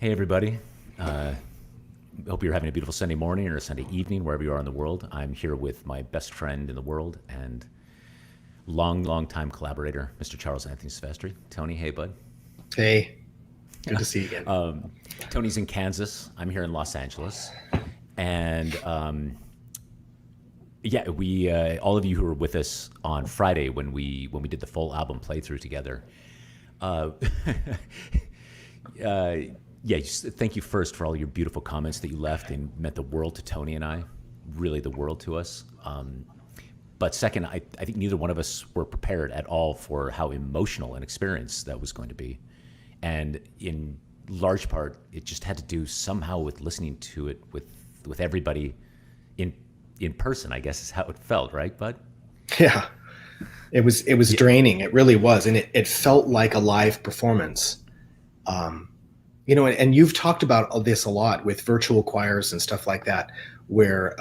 Hey, everybody. Uh, Hope you're having a beautiful Sunday morning or a Sunday evening, wherever you are in the world. I'm here with my best friend in the world and long time collaborator, Mr. Charles Anthony Silvestri. Tony, hey, bud. Hey, good to see you again. Tony's in Kansas. I'm here in Los Angeles. And yeah, we all of you who were with us on Friday when we did the full album playthrough together. Uh, uh, yeah, thank you first for all your beautiful comments that you left and meant the world to Tony and I, really the world to us. But second, I think neither one of us were prepared at all for how emotional an experience that was going to be. And in large part, it just had to do somehow with listening to it with everybody in in person, I guess is how it felt, right, bud? Yeah, it was Yeah, draining. It really was, and it felt like a live performance. Um, and you've talked about all this a lot with virtual choirs and stuff like that, where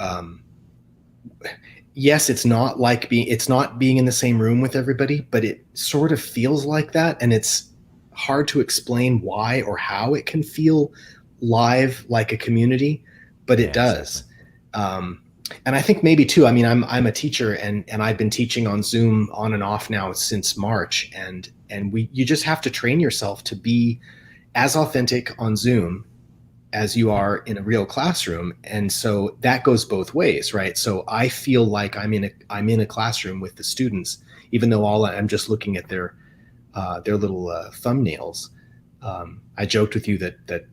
yes, it's not being in the same room with everybody, but it sort of feels like that, and it's hard to explain why or how it can feel live like a community, but it yeah, exactly. does. Um, and I think maybe too. I mean, I'm a teacher, and I've been teaching on Zoom on and off now since March, and we you just have to train yourself to be as authentic on Zoom as you are in a real classroom, and so that goes both ways, right? So I feel like I'm in a classroom with the students, even though all I'm just looking at their little thumbnails. I joked with you that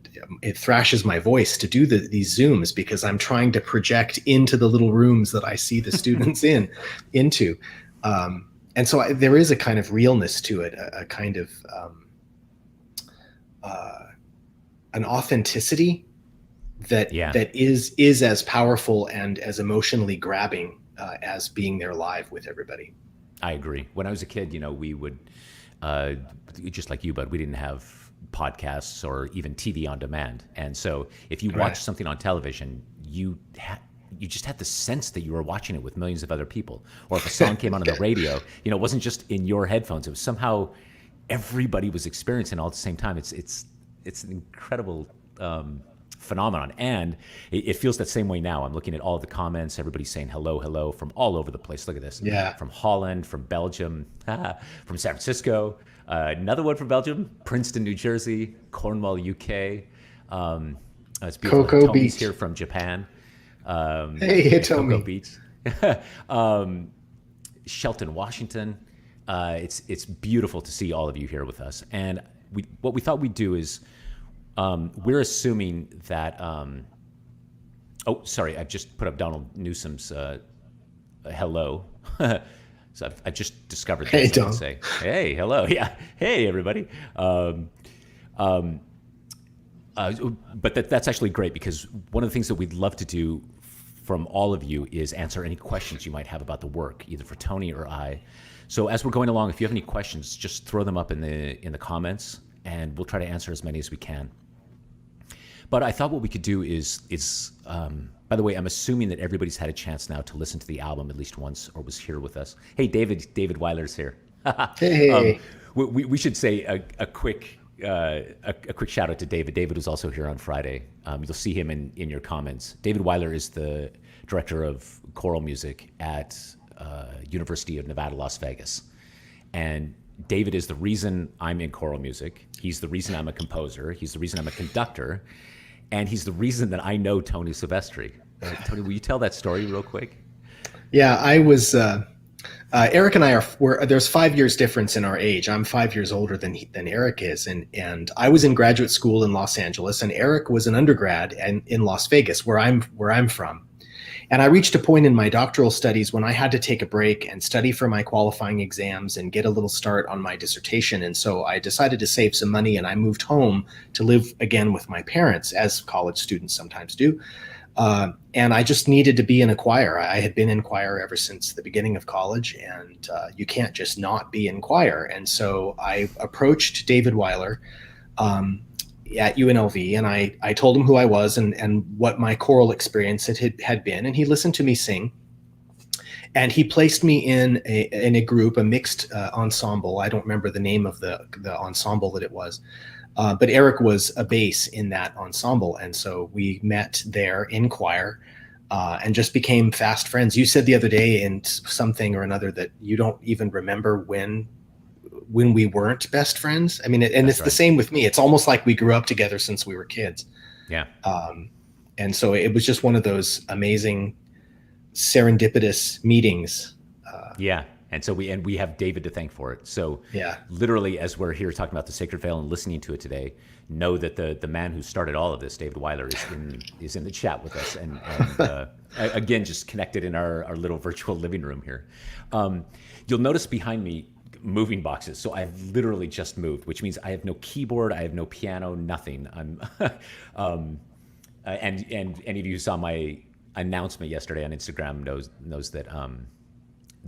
it thrashes my voice to do these zooms because I'm trying to project into the little rooms that I see the students into, and so there is a kind of realness to it, a kind of uh, an authenticity that Yeah, that is as powerful and as emotionally grabbing as being there live with everybody. I agree. When I was a kid, we would, uh, just like you, but we didn't have podcasts or even TV on demand. And so if you Right. watched something on television, you just had the sense that you were watching it with millions of other people. Or if a song came on the radio, it wasn't just in your headphones. It was somehow everybody was experiencing it all at the same time. It's an incredible phenomenon, and it feels that same way now. I'm looking at all of the comments. Everybody's saying hello, hello from all over the place. Look at this, Yeah. from Holland, from Belgium, from San Francisco, another one from Belgium, Princeton, New Jersey, Cornwall, UK. It's beautiful. Cocoa Tony's Beach. here from Japan. Hey, Yeah, Cocoa Hitomi. Beach. Shelton, Washington. It's beautiful to see all of you here with us. And what we thought we'd do is, we're assuming that. Oh, sorry, I've just put up Donald Newsom's hello. So I've just discovered Hey, this. I can Tom. say, hey, hello, yeah, hey, everybody. Um, uh, but that's actually great because one of the things that we'd love to do from all of you is answer any questions you might have about the work, either for Tony or I. So as we're going along, if you have any questions, just throw them up in the comments, and we'll try to answer as many as we can. But I thought what we could do is by the way, I'm assuming that everybody's had a chance now to listen to the album at least once or was here with us. Hey, David Weiler's here. um, Hey. we should say a quick a quick shout out to David. David was also here on Friday. You'll see him in your comments. David Weiler is the director of choral music at University of Nevada, Las Vegas, and David is the reason I'm in choral music. He's the reason I'm a composer. He's the reason I'm a conductor, and he's the reason that I know Tony Silvestri. Tony, will you tell that story real quick? Yeah, I was. Eric and I there's 5 years difference in our age. I'm 5 years older than Eric is, and I was in graduate school in Los Angeles, and Eric was an undergrad and in Las Vegas, where I'm from. And I reached a point in my doctoral studies when I had to take a break and study for my qualifying exams and get a little start on my dissertation. And so I decided to save some money, and I moved home to live again with my parents, as college students sometimes do. And I just needed to be in a choir. I had been in choir ever since the beginning of college, and you can't just not be in choir. And so I approached David Weiler um, at UNLV, and I told him who I was and what my choral experience had been. And he listened to me sing. And he placed me in a group, a mixed ensemble. I don't remember the name of the ensemble that it was, but Eric was a bass in that ensemble, and so we met there in choir. And just became fast friends. You said the other day in something or another that you don't even remember when we weren't best friends. I mean, and That's it's the right. same with me. It's almost like we grew up together since we were kids. Yeah. And so it was just one of those amazing serendipitous meetings. Yeah. And so we have David to thank for it. So Yeah. literally, as we're here talking about the Sacred Veil and listening to it today, know that the man who started all of this, David Weiler, is in the chat with us, and again, just connected in our little virtual living room here. You'll notice behind me moving boxes. So I've literally just moved, which means I have no keyboard, I have no piano, nothing. I'm and any of you who saw my announcement yesterday on Instagram knows that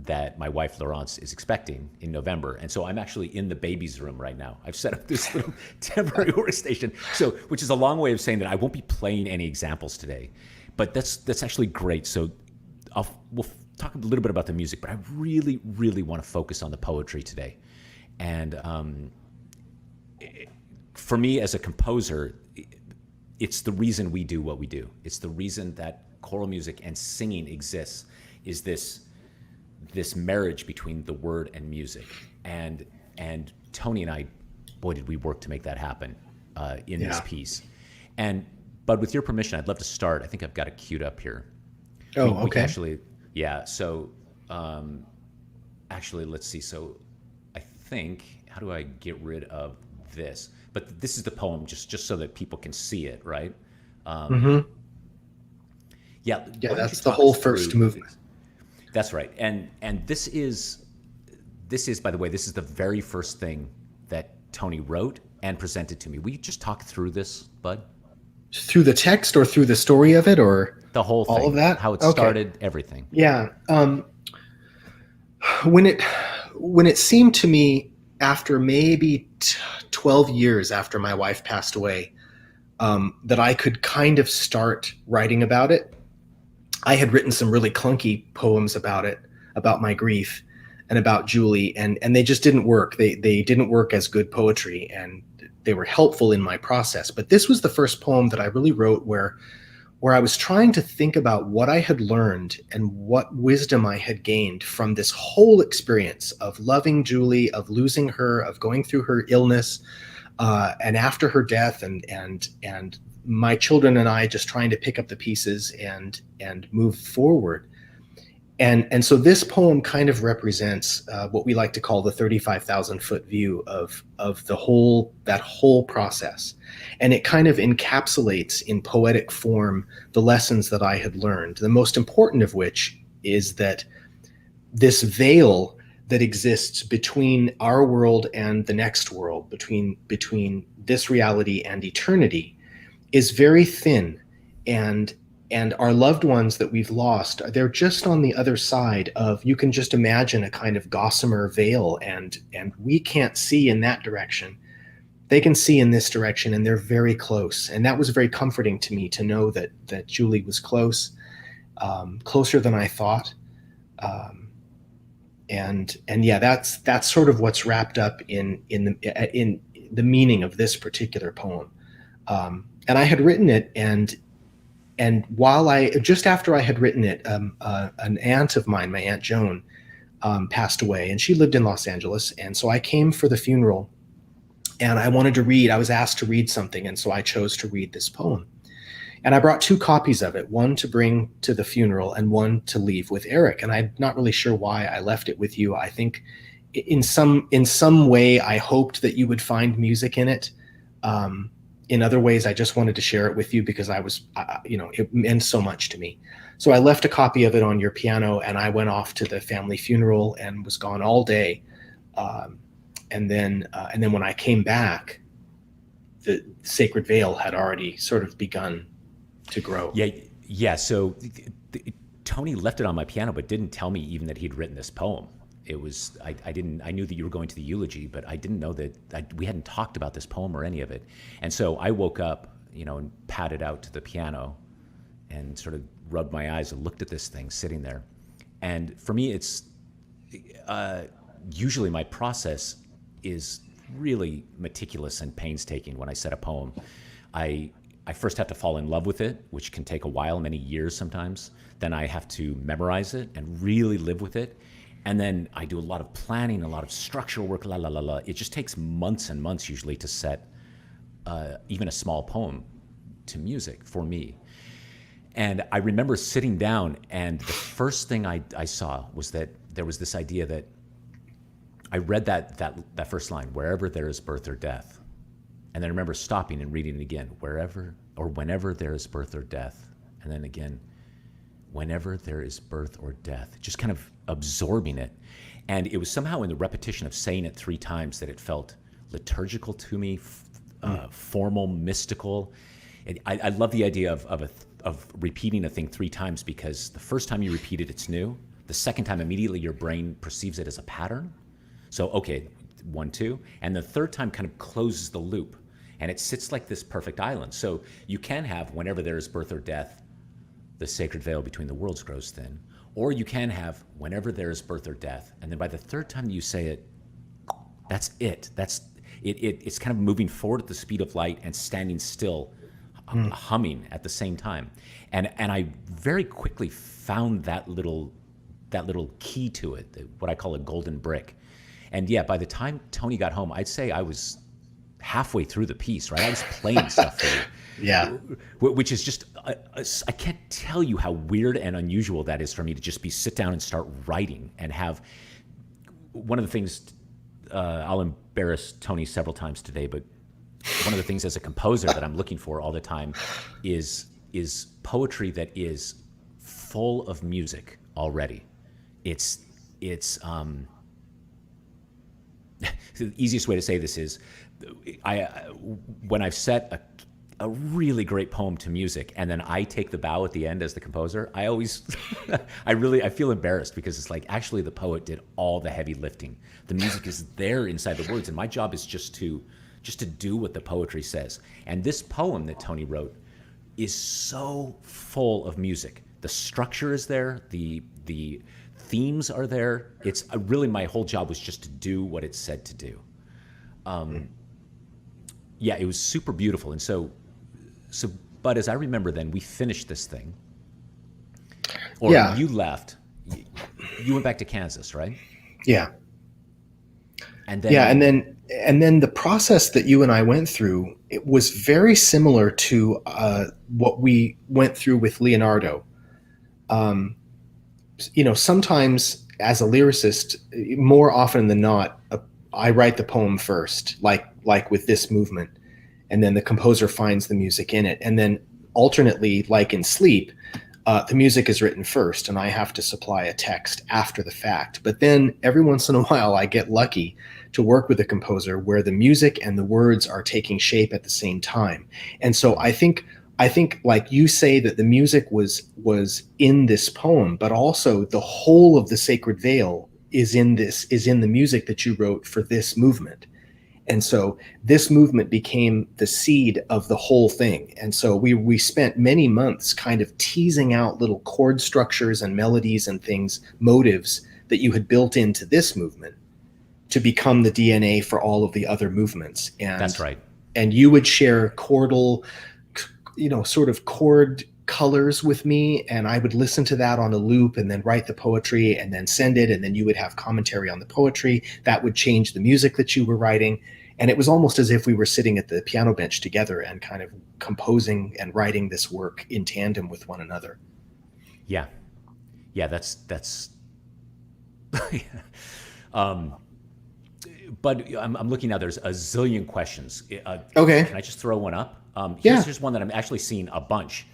that my wife Laurence is expecting in November, and so I'm actually in the baby's room right now. I've set up this little temporary workstation, so which is a long way of saying that I won't be playing any examples today, but that's actually great. So we'll talk a little bit about the music, but I really want to focus on the poetry today, and for me as a composer, it's the reason we do what we do. It's the reason that choral music and singing exists. Is this marriage between the word and music, and Tony and I, boy, did we work to make that happen in this piece. But with your permission, I'd love to start. I think I've got it queued up here. Oh, We can okay. actually, yeah. So actually, let's see. So I think, how do I get rid of this? But this is the poem, just so that people can see it, right? Yeah. Why Yeah, don't you that's the talk whole us first through? movement. That's right. And this is by the way, this is the very first thing that Tony wrote and presented to me. Will you just talk through this, Bud? Through the text or through the story of it or The whole all of thing, that? how it Okay. started, everything. Yeah. When it seemed to me after maybe 12 years after my wife passed away, that I could kind of start writing about it. I had written some really clunky poems about it, about my grief and about Julie, and they just didn't work. They didn't work as good poetry, and they were helpful in my process. But this was the first poem that I really wrote where I was trying to think about what I had learned and what wisdom I had gained from this whole experience of loving Julie, of losing her, of going through her illness, and after her death, and my children and I just trying to pick up the pieces and move forward. And so this poem kind of represents what we like to call the 35,000-foot view of that whole process. And it kind of encapsulates in poetic form the lessons that I had learned, the most important of which is that this veil that exists between our world and the next world, between this reality and eternity, is very thin, and our loved ones that we've lost, they're just on the other side of, you can just imagine a kind of gossamer veil, and we can't see in that direction. They can see in this direction, and they're very close. And that was very comforting to me to know that Julie was close, closer than I thought. And yeah, that's sort of what's wrapped up in the meaning of this particular poem. And I had written it, and just after I had written it, an aunt of mine, my Aunt Joan, passed away, and she lived in Los Angeles. And so I came for the funeral, and I was asked to read something, and so I chose to read this poem. And I brought 2 copies of it, one to bring to the funeral and one to leave with Eric. And I'm not really sure why I left it with you. I think in some way I hoped that you would find music in it. In other ways, I just wanted to share it with you because it meant so much to me. So I left a copy of it on your piano, and I went off to the family funeral and was gone all day. And then when I came back, the Sacred Veil had already sort of begun to grow. Yeah. So Tony left it on my piano, but didn't tell me even that he'd written this poem. It was I knew that you were going to the eulogy, but I didn't know that we hadn't talked about this poem or any of it. And so I woke up, and padded out to the piano, and sort of rubbed my eyes and looked at this thing sitting there, And for me, it's usually my process is really meticulous and painstaking when I set a poem. I I first have to fall in love with it, which can take a while, many years sometimes. Then I have to memorize it and really live with it. And then I do a lot of planning, a lot of structural work, la la la la. It just takes months and months usually to set even a small poem to music for me. And I remember sitting down, and the first thing I saw was that there was this idea that I read that first line, wherever there is birth or death. And then I remember stopping and reading it again, wherever or whenever there is birth or death. And then again, whenever there is birth or death, just kind of absorbing it. And it was somehow in the repetition of saying it 3 times that it felt liturgical to me, formal, mystical. And I love the idea of repeating a thing 3 times, because the first time you repeat it, it's new. The second time, immediately your brain perceives it as a pattern. So, okay, 1, 2. And the third time kind of closes the loop. And it sits like this perfect island. So you can have, whenever there is birth or death, the sacred veil between the worlds grows thin. Or you can have, whenever there is birth or death. And then by the third time you say it, that's it. It's kind of moving forward at the speed of light and standing still, humming at the same time. And I very quickly found that little key to it, what I call a golden brick. And yeah, by the time Tony got home, I'd say I was halfway through the piece, right? I was playing stuff for you. Yeah. Which is just, I can't tell you how weird and unusual that is for me to just sit down and start writing and have, one of the things, I'll embarrass Tony several times today, but one of the things as a composer that I'm looking for all the time is poetry that is full of music already. It's the easiest way to say this is, when I've set a really great poem to music and then I take the bow at the end as the composer, I always, I feel embarrassed, because it's like, actually the poet did all the heavy lifting. The music is there inside the words, and my job is just to do what the poetry says. And this poem that Tony wrote is so full of music. The structure is there, the themes are there. It's really, my whole job was just to do what it said to do. Yeah, it was super beautiful. And so, but as I remember, then we finished this thing, or Yeah. you left, you went back to Kansas, right? Yeah. And then, Yeah, and then the process that you and I went through, it was very similar to what we went through with Leonardo. Sometimes as a lyricist, more often than not, I write the poem first, like with this movement, and then the composer finds the music in it, and then alternately, like in Sleep, the music is written first, and I have to supply a text after the fact. But then every once in a while, I get lucky to work with a composer where the music and the words are taking shape at the same time. And so I think, like you say, that the music was in this poem, but also the whole of the Sacred Veil is in the music that you wrote for this movement. And so this movement became the seed of the whole thing. And so we spent many months kind of teasing out little chord structures and melodies and things, motives that you had built into this movement to become the DNA for all of the other movements. And that's right. And you would share chordal, sort of chord colors with me, and I would listen to that on a loop and then write the poetry and then send it, and then you would have commentary on the poetry that would change the music that you were writing. And it was almost as if we were sitting at the piano bench together and kind of composing and writing this work in tandem with one another. Yeah, that's but I'm looking now, there's a zillion questions. Okay. Can I just throw one up? Yeah. Here's one that I'm actually seeing a bunch.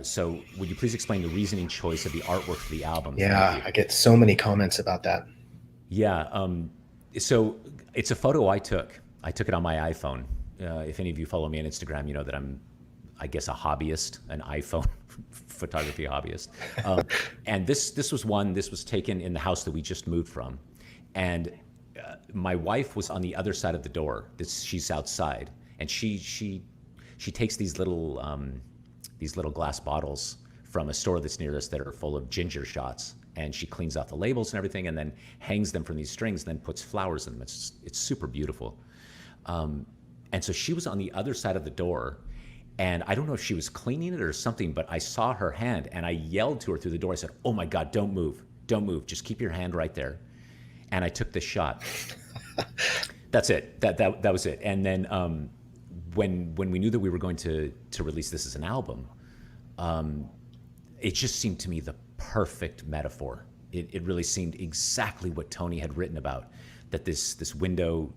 So would you please explain the reasoning choice of the artwork for the album? Yeah, I get so many comments about that. Yeah. So it's a photo I took. I took it on my iPhone. If any of you follow me on Instagram, you know that I'm, I guess, a hobbyist, an iPhone photography hobbyist. And this was taken in the house that we just moved from. And my wife was on the other side of the door. She's outside, and she takes these little glass bottles from a store that's near us that are full of ginger shots, and she cleans off the labels and everything, and then hangs them from these strings, and then puts flowers in them. It's super beautiful. And so she was on the other side of the door, and I don't know if she was cleaning it or something, but I saw her hand, and I yelled to her through the door. I said, "Oh my God, don't move, don't move. Just keep your hand right there." And I took this shot. That's it. That was it. And then when we knew that we were going to release this as an album, it just seemed to me the perfect metaphor. It really seemed exactly what Tony had written about, that this window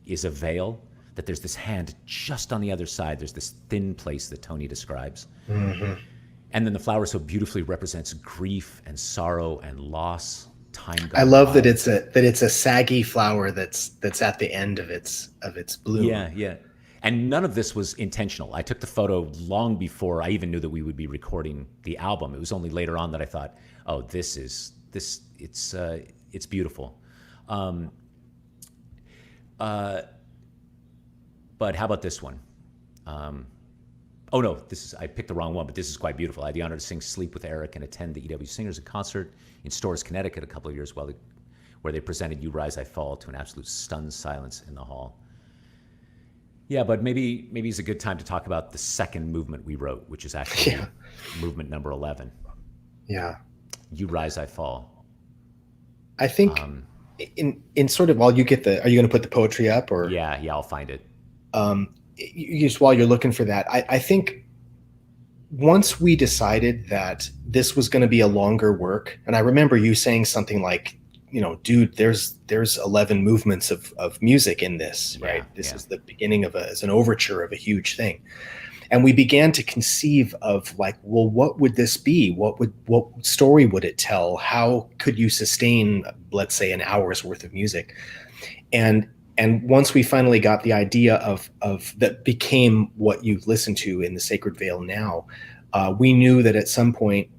is a veil, that there's this hand just on the other side. There's this thin place that Tony describes. Mm-hmm. And then the flower so beautifully represents grief and sorrow and loss. Time I love by. that it's a saggy flower that's at the end of its bloom. Yeah. And none of this was intentional. I took the photo long before I even knew that we would be recording the album. It was only later on that I thought, oh, it's beautiful. But how about this one? Oh no, I picked the wrong one, but this is quite beautiful. I had the honor to sing "Sleep with Eric" and attend the EW Singers concert in Storrs, Connecticut, a couple of years where they presented "You Rise, I Fall" to an absolute stunned silence in the hall. Yeah, but maybe it's a good time to talk about the second movement we wrote, which is actually movement number 11. Yeah. "You Rise, I Fall." I think in sort of, while you get are you going to put the poetry up, or? Yeah, I'll find it. Just while you're looking for that, I think once we decided that this was going to be a longer work, and I remember you saying something like, dude, there's 11 movements of music in this, right? This is the beginning as an overture of a huge thing. And we began to conceive of like, well, what would this be? What story would it tell? How could you sustain, let's say, an hour's worth of music? And once we finally got the idea of that became what you listen to in The Sacred Veil now, we knew that at some point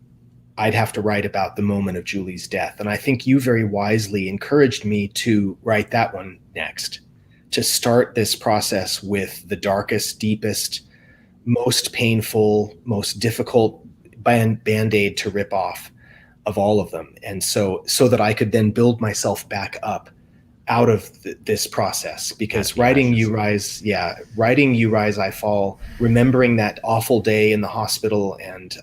I'd have to write about the moment of Julie's death. And I think you very wisely encouraged me to write that one next, to start this process with the darkest, deepest, most painful, most difficult band-aid to rip off of all of them. And so that I could then build myself back up out of this process, because writing "You Rise, I Fall," remembering that awful day in the hospital. And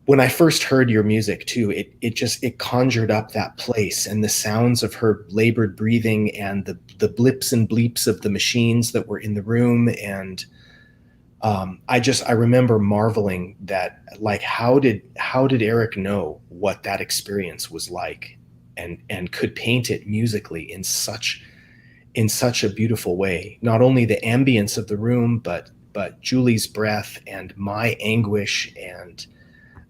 when I first heard your music too, it conjured up that place and the sounds of her labored breathing and the blips and bleeps of the machines that were in the room. And I remember marveling that, like, how did Eric know what that experience was like, and could paint it musically in such a beautiful way. Not only the ambience of the room, but Julie's breath and my anguish, and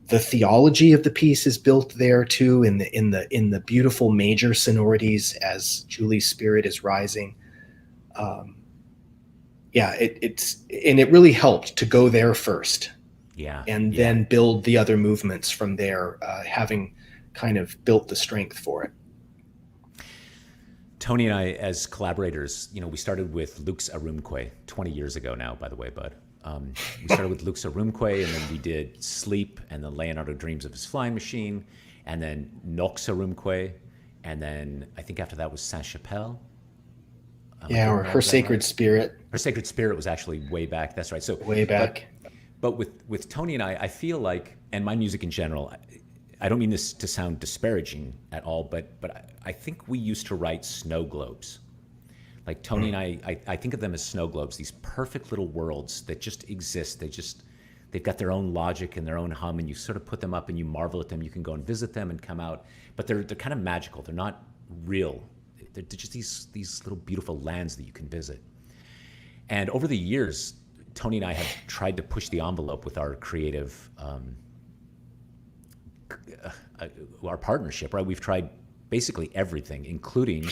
the theology of the piece is built there too, in the beautiful major sonorities as Julie's spirit is rising. It really helped to go there first, then build the other movements from there, having kind of built the strength for it. Tony and I, as collaborators, we started with Lux Arumque 20 years ago now, by the way, bud. We started with Lux Arumque, and then we did Sleep, and then Leonardo Dreams of His Flying Machine, and then Nox Arumque, and then I think after that was Saint-Chapelle. Or Her Sacred Spirit. Her Sacred Spirit was actually way back. That's right. So way back. But with Tony and I feel like, and my music in general, I don't mean this to sound disparaging at all, but I think we used to write snow globes. Like Tony and I think of them as snow globes, these perfect little worlds that just exist. They've got their own logic and their own hum, and you sort of put them up and you marvel at them. You can go and visit them and come out, but they're kind of magical. They're not real. They're just these little beautiful lands that you can visit. And over the years, Tony and I have tried to push the envelope with our creative, our partnership, right? We've tried basically everything, including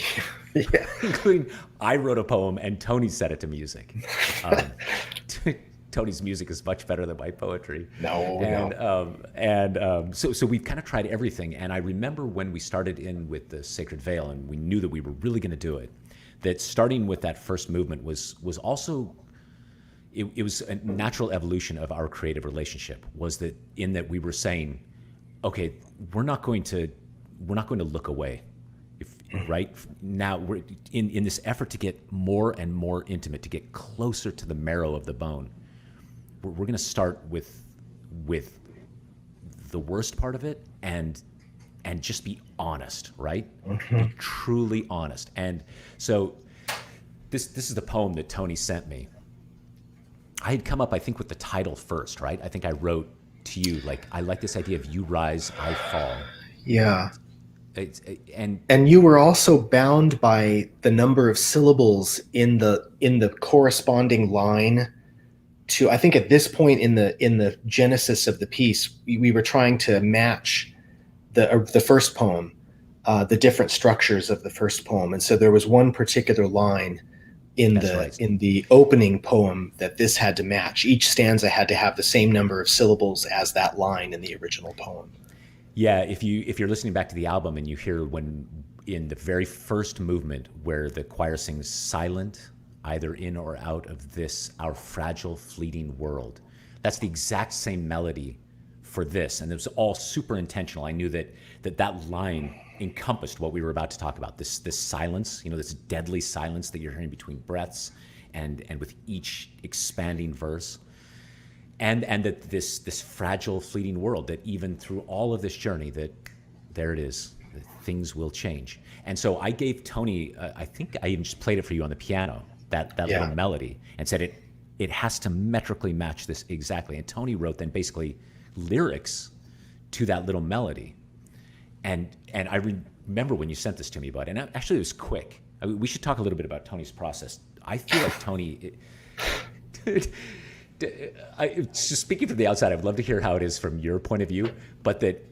I wrote a poem and Tony set it to music. Tony's music is much better than my poetry. So we've kind of tried everything. And I remember when we started in with The Sacred Veil, and we knew that we were really going to do it, that starting with that first movement was also, it was a natural evolution of our creative relationship, was that in that we were saying, okay, we're not going to we're not going to look away. If, right now, we're in this effort to get more and more intimate, to get closer to the marrow of the bone. We're going to start with the worst part of it, and just be honest, right? Be truly honest. And so this is the poem that Tony sent me. I had come up, I think, with the title first, right? I think I wrote to you, like, I like this idea of you rise, I fall. Yeah. It's, and And you were also bound by the number of syllables in the corresponding line to, I think at this point in the genesis of the piece, we were trying to match the first poem, the different structures of the first poem. And so there was one particular line that's right. in the opening poem that this had to match. Each stanza had to have the same number of syllables as that line in the original poem. Yeah, if you're listening back to the album and you hear when in the very first movement where the choir sings silent, either in or out of this our fragile fleeting world, that's the exact same melody for this, and it was all super intentional. I knew that line encompassed what we were about to talk about. This silence, this deadly silence that you're hearing between breaths, and with each expanding verse. And that this fragile, fleeting world, that even through all of this journey, that there it is, that things will change. And so I gave Tony, I think I even just played it for you on the piano, that little melody, and said it has to metrically match this exactly. And Tony wrote then basically lyrics to that little melody. And I remember when you sent this to me, bud, and actually it was quick. We should talk a little bit about Tony's process. I feel like Tony... just speaking from the outside, I would love to hear how it is from your point of view, but that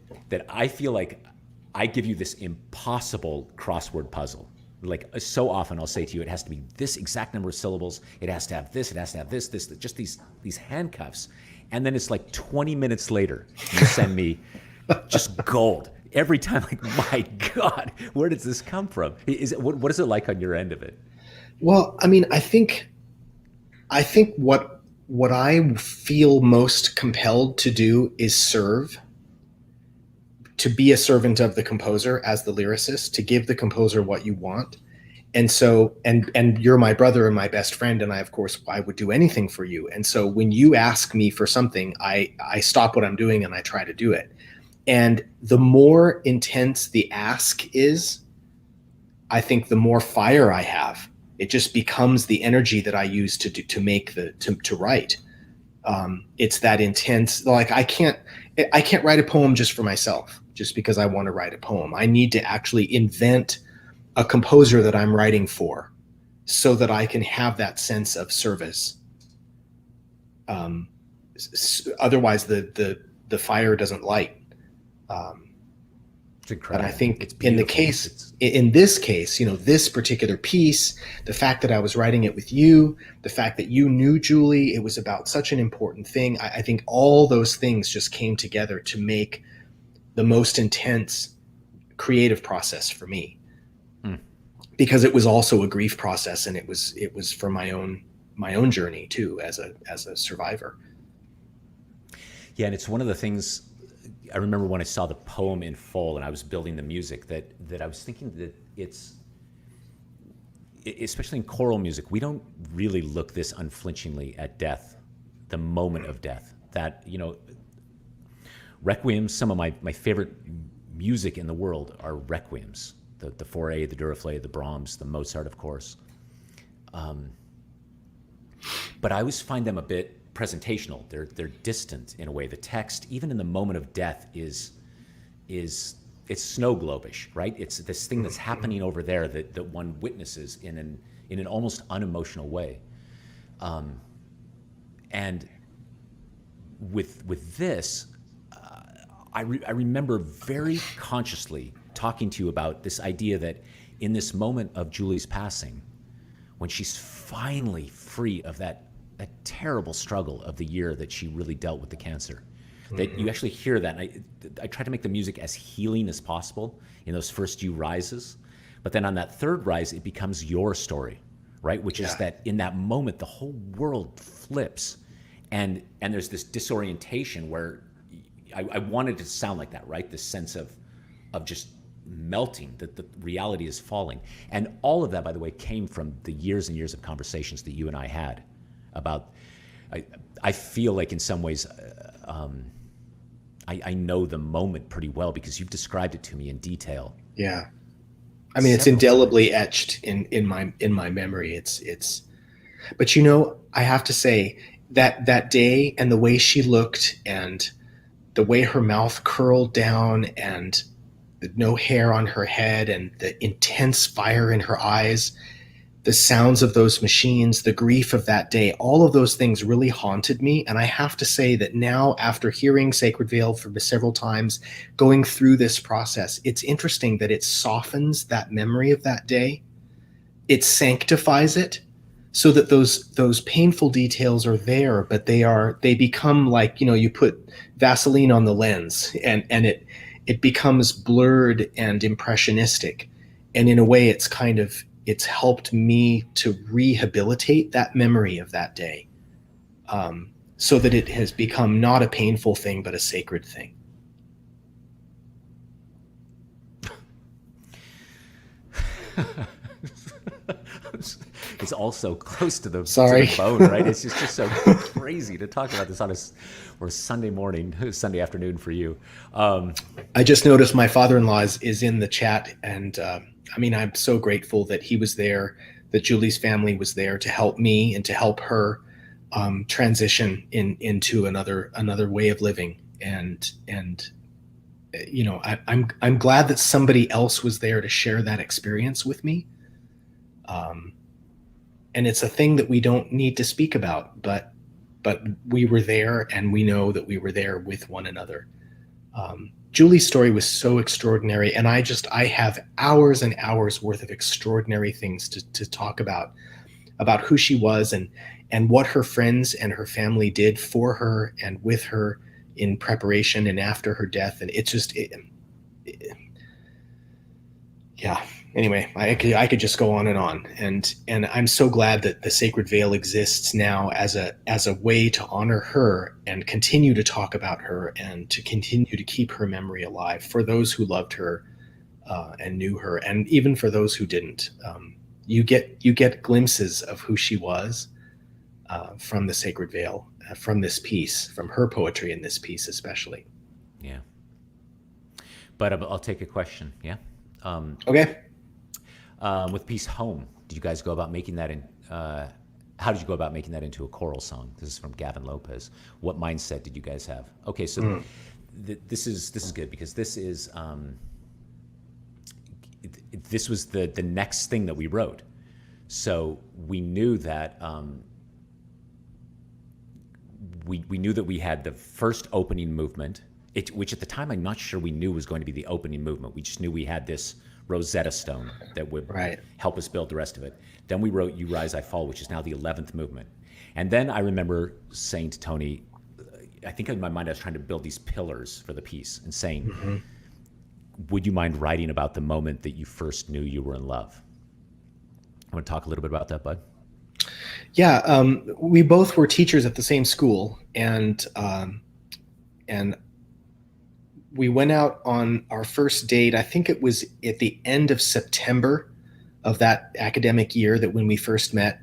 I feel like I give you this impossible crossword puzzle. Like, so often I'll say to you, it has to be this exact number of syllables, it has to have this, it has to have this, just these handcuffs. And then it's like 20 minutes later, you send me just gold. Every time, like, my God, where does this come from? What is it like on your end of it? Well, I mean, I think what I feel most compelled to do is to be a servant of the composer as the lyricist, to give the composer what you want. And so, and you're my brother and my best friend, and I would do anything for you. And so when you ask me for something, I stop what I'm doing and I try to do it. And the more intense the ask is, I think the more fire I have. It just becomes the energy that I use to write. It's that intense. Like I can't write a poem just for myself, just because I want to write a poem. I need to actually invent a composer that I'm writing for, so that I can have that sense of service. Otherwise, the fire doesn't light. It's incredible. But I think in this case, this particular piece, the fact that I was writing it with you, the fact that you knew Julie, it was about such an important thing. I think all those things just came together to make the most intense creative process for me. Because it was also a grief process, and it was for my own journey too, as a survivor. Yeah, and it's one of the things I remember when I saw the poem in full and I was building the music, that I was thinking that it's, especially in choral music, we don't really look this unflinchingly at death, the moment of death. That, requiems, some of my favorite music in the world are requiems. The Fauré, the Duruflé, the Brahms, the Mozart, of course. But I always find them a bit presentational. They're distant in a way. The text, even in the moment of death, is it's snow globish, right? It's this thing that's happening over there that one witnesses in an almost unemotional way. And with this, I remember very consciously talking to you about this idea that in this moment of Julie's passing, when she's finally free of that terrible struggle of the year that she really dealt with the cancer, that you actually hear that. And I try to make the music as healing as possible in those first few rises. But then on that third rise, it becomes your story, right? Which is that in that moment, the whole world flips. And there's this disorientation where I wanted it to sound like that, right? This sense of just melting, that the reality is falling. And all of that, by the way, came from the years and years of conversations that you and I had about, I feel like in some ways, I know the moment pretty well because you've described it to me in detail. Yeah. I mean, it's Several indelibly times. etched in my memory. But you know, I have to say that that day and the way she looked and the way her mouth curled down and no hair on her head and the intense fire in her eyes, the sounds of those machines, the grief of that day, all of those things really haunted me. And I have to say that now, after hearing Sacred Veil for several times, going through this process, it's interesting that it softens that memory of that day. It sanctifies it so that those painful details are there, but they become like, you know, you put Vaseline on the lens and it becomes blurred and impressionistic. And in a way, it's helped me to rehabilitate that memory of that day, so that it has become not a painful thing, but a sacred thing. It's also close to Sorry. the bone, right? It's just so crazy to talk about this on a Sunday morning, Sunday afternoon for you. I just noticed my father-in-law is in the chat, and I mean, I'm so grateful that he was there, that Julie's family was there to help me and to help her transition into another way of living. And you know, I'm glad that somebody else was there to share that experience with me. And it's a thing that we don't need to speak about, but we were there, and we know that we were there with one another. Julie's story was so extraordinary, and I have hours and hours worth of extraordinary things to talk about who she was and what her friends and her family did for her and with her in preparation and after her death. And it's just, yeah. Anyway, I could just go on, and I'm so glad that the Sacred Veil exists now as a way to honor her and continue to talk about her and to continue to keep her memory alive for those who loved her and knew her, and even for those who didn't. You get glimpses of who she was from the Sacred Veil, from this piece, from her poetry in this piece especially. Yeah. But I'll take a question. Yeah. Okay. With piece Home, did you guys go about making that how did you go about making that into a choral song? This is from Gavin Lopez. What mindset did you guys have? Okay, so this is good because this was the next thing that we wrote. So we knew that we knew that we had the first opening movement, which at the time I'm not sure we knew was going to be the opening movement. We just knew we had this Rosetta Stone that would help us build the rest of it. Then we wrote You Rise, I Fall, which is now the 11th movement. And then I remember saying to Tony, I think in my mind I was trying to build these pillars for the piece and saying, would you mind writing about the moment that you first knew you were in love? I want to talk a little bit about that, bud? Yeah, we both were teachers at the same school, and we went out on our first date. I think it was at the end of September of that academic year that when we first met.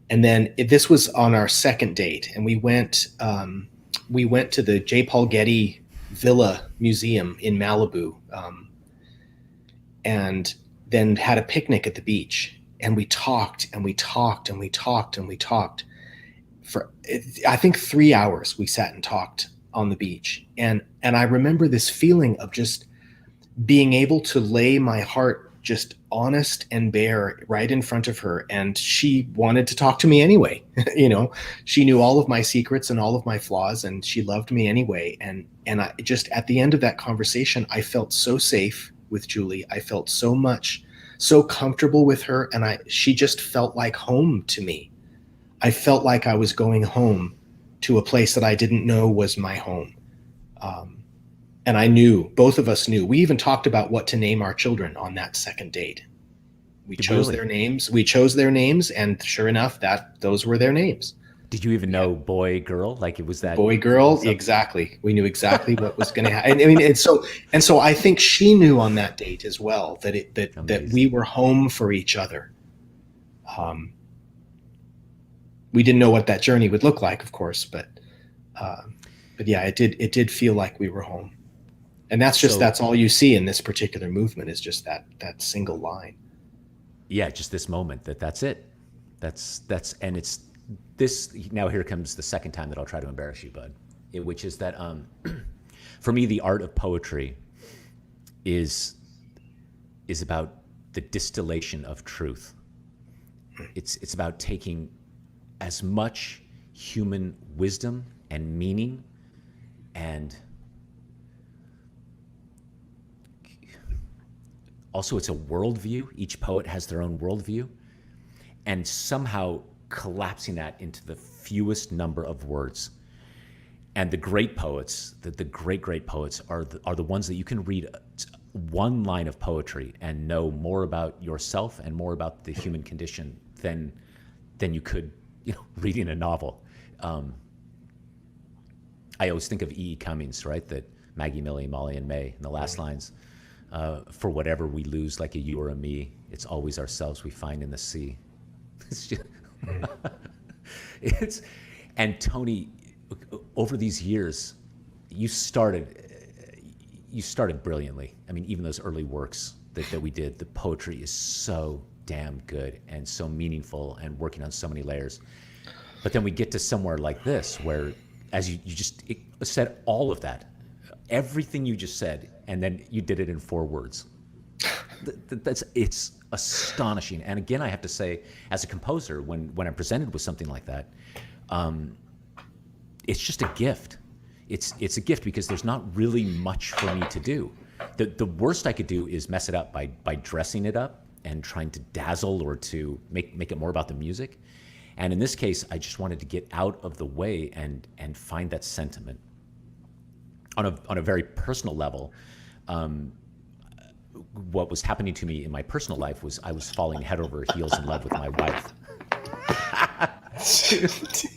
And then this was on our second date, and we went to the J. Paul Getty Villa Museum in Malibu, and then had a picnic at the beach. And we talked and we talked and we talked and we talked for, I think, 3 hours. We sat and talked on the beach. And I remember this feeling of just being able to lay my heart just honest and bare right in front of her. And she wanted to talk to me anyway. You know, she knew all of my secrets and all of my flaws, and she loved me anyway. And I just, at the end of that conversation, I felt so safe with Julie. I felt so comfortable with her. And she just felt like home to me. I felt like I was going home to a place that I didn't know was my home. And I knew, both of us knew. We even talked about what to name our children on that second date. We chose their names. We chose their names, and sure enough, those were their names. Did you even know boy, girl? Like it was that Boy, girl, exactly. We knew exactly what was going to happen. I mean, and so I think she knew on that date as well that we amazing. were home for each other. Um, we didn't know what that journey would look like, of course, but yeah, it did feel like we were home. And So that's all you see in this particular movement is just that single line. yeah, just this moment that's it. That's and it's this now here comes the second time that I'll try to embarrass you, bud. Which is that for me the art of poetry is is about the distillation of truth. It's about taking as much human wisdom and meaning and also it's a worldview. Each poet has their own worldview, and somehow collapsing that into the fewest number of words. And the great poets, the great poets, are the ones that you can read one line of poetry and know more about yourself and more about the human condition than you could, reading a novel. I always think of E. E. Cummings, right? That Maggie, Millie, Molly, and May in the last lines. For whatever we lose, like a you or a me, it's always ourselves we find in the sea. It's just, it's, and Tony, over these years, you started brilliantly. I mean, even those early works that we did, the poetry is so damn good and so meaningful and working on so many layers. But then we get to somewhere like this where, as you just said all of that, everything you just said, and then you did it in 4 words. It's astonishing. And again, I have to say, as a composer, when I'm presented with something like that, it's just a gift. It's a gift because there's not really much for me to do. The worst I could do is mess it up by dressing it up and trying to dazzle or to make it more about the music. And in this case, I just wanted to get out of the way and find that sentiment. On a very personal level, what was happening to me in my personal life was I was falling head over heels in love with my wife.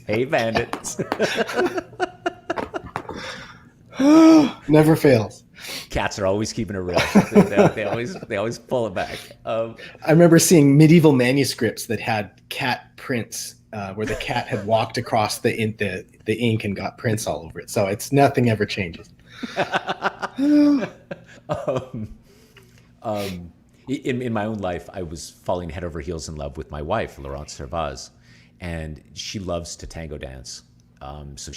Hey, bandits. Never fails. Cats are always keeping it real. They always pull it back. I remember seeing medieval manuscripts that had cat prints where the cat had walked across the ink and got prints all over it. So it's nothing ever changes. In my own life, I was falling head over heels in love with my wife, Laurence Servaz, and she loves to tango dance. So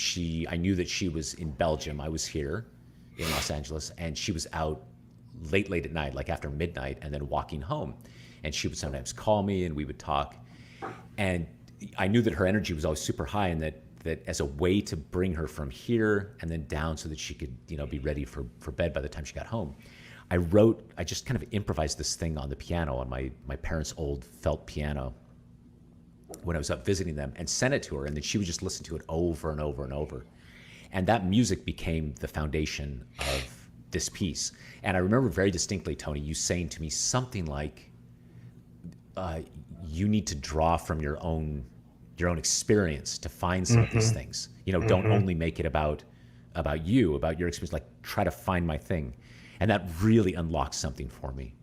I knew that she was in Belgium. I was here in Los Angeles, and she was out late at night, like after midnight, and then walking home. And she would sometimes call me, and we would talk. And I knew that her energy was always super high, and that as a way to bring her from here and then down so that she could, be ready for bed by the time she got home, I just kind of improvised this thing on the piano, on my parents' old felt piano when I was up visiting them, and sent it to her, and then she would just listen to it over and over and over. And that music became the foundation of this piece. And I remember very distinctly, Tony, you saying to me something like, you need to draw from your own experience to find some of these things. Don't only make it about you, about your experience, like try to find my thing. And that really unlocked something for me.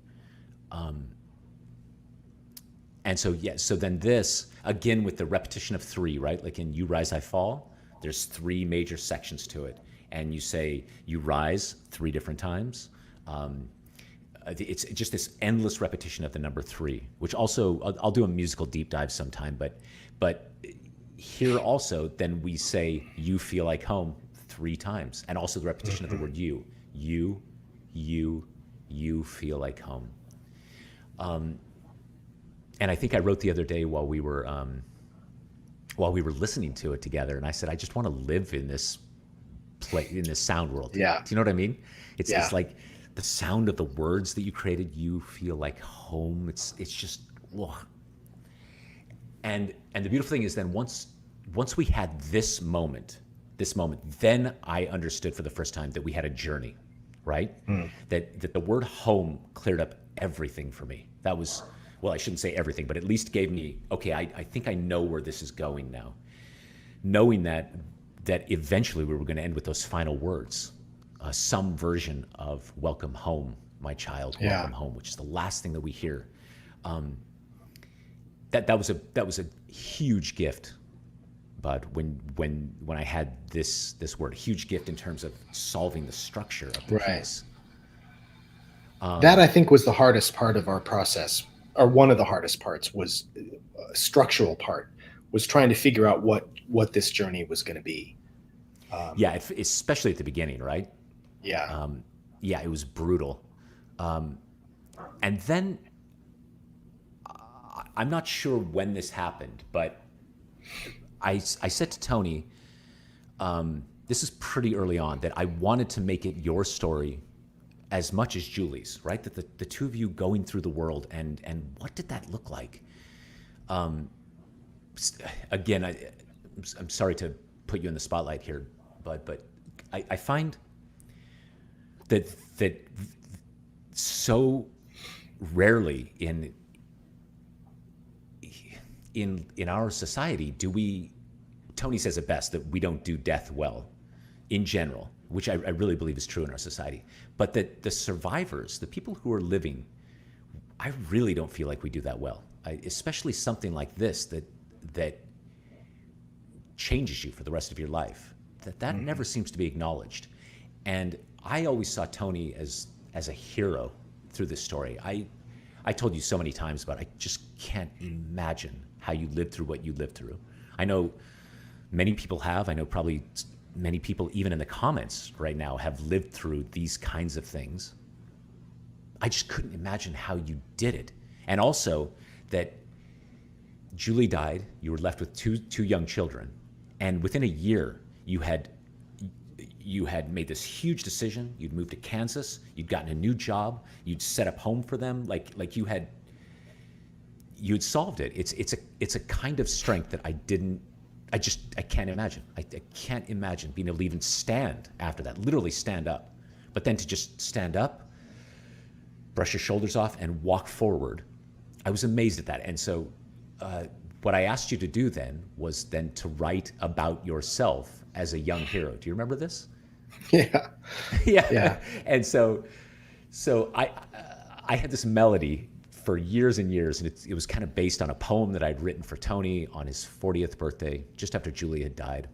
And so then this, again, with the repetition of 3, right? Like in You Rise, I Fall, there's 3 major sections to it. And you say, you rise 3 different times. It's just this endless repetition of the number 3, which also, I'll do a musical deep dive sometime, but here also, then we say, you feel like home 3 times. And also the repetition of the word you feel like home. And I think I wrote the other day while we were listening to it together, and I said, I just want to live in this in this sound world. Yeah. Do you know what I mean? It's Yeah. like the sound of the words that you created. You feel like home. It's just, whoa. And the beautiful thing is then once we had this moment, then I understood for the first time that we had a journey, right? That the word home cleared up everything for me. That was, well, I shouldn't say everything, but at least gave me, okay, I think I know where this is going now. knowing that eventually we were going to end with those final words, some version of "Welcome home, my child, Yeah. welcome home," which is the last thing that we hear. That was a huge gift, Bud. When I had this word, a huge gift in terms of solving the structure of the Right. piece. That I think was the hardest part of our process, or one of the hardest parts was structural part, was trying to figure out what this journey was going to be. Yeah, especially at the beginning, right? Yeah. Yeah, it was brutal. And then I'm not sure when this happened, but I said to Tony, this is pretty early on, that I wanted to make it your story as much as Julie's, right? That the two of you going through the world, and what did that look like? Again, I'm sorry to put you in the spotlight here, but I find that so rarely in our society do we. Tony says it best, that we don't do death well, in general, which I really believe is true in our society. But that the survivors, the people who are living, I really don't feel like we do that well. Especially something like this that changes you for the rest of your life. That never seems to be acknowledged. And I always saw Tony as a hero through this story. I told you so many times, but I just can't imagine how you lived through what you lived through. I know many people have. I know probably many people, even in the comments right now, have lived through these kinds of things. I just couldn't imagine how you did it. And also that Julie died, you were left with two young children, and within a year you had made this huge decision. You'd moved to Kansas, you'd gotten a new job, you'd set up home for them, like you'd solved it. It's a kind of strength that I can't imagine. I can't imagine being able to even stand after that, literally stand up. But then to just stand up, brush your shoulders off, and walk forward. I was amazed at that. And so what I asked you to do then was then to write about yourself as a young hero. Do you remember this? Yeah. Yeah. Yeah. And so I had this melody for years and years, and it was kind of based on a poem that I'd written for Tony on his 40th birthday, just after Julie had died.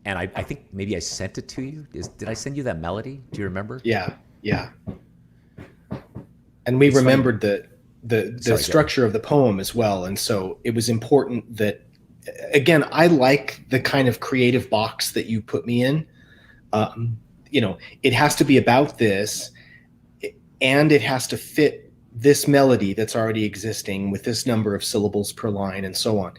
And I think maybe I sent it to you. Did I send you that melody? Do you remember? Yeah. Yeah. And we It's remembered the Sorry, structure of the poem as well. And so it was important that, again, I like the kind of creative box that you put me in. It has to be about this, and it has to fit this melody that's already existing with this number of syllables per line and so on.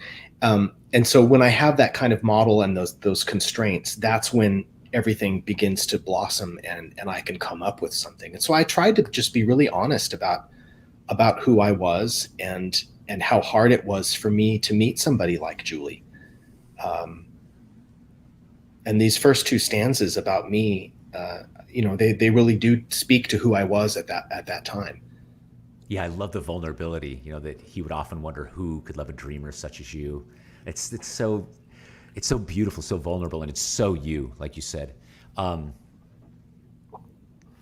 And so when I have that kind of model and those constraints, that's when everything begins to blossom and I can come up with something. And so I tried to just be really honest about who I was and how hard it was for me to meet somebody like Julie. And these first two stanzas about me, they really do speak to who I was at that time. Yeah, I love the vulnerability, that he would often wonder who could love a dreamer such as you. It's so beautiful, so vulnerable, and it's so you, like you said.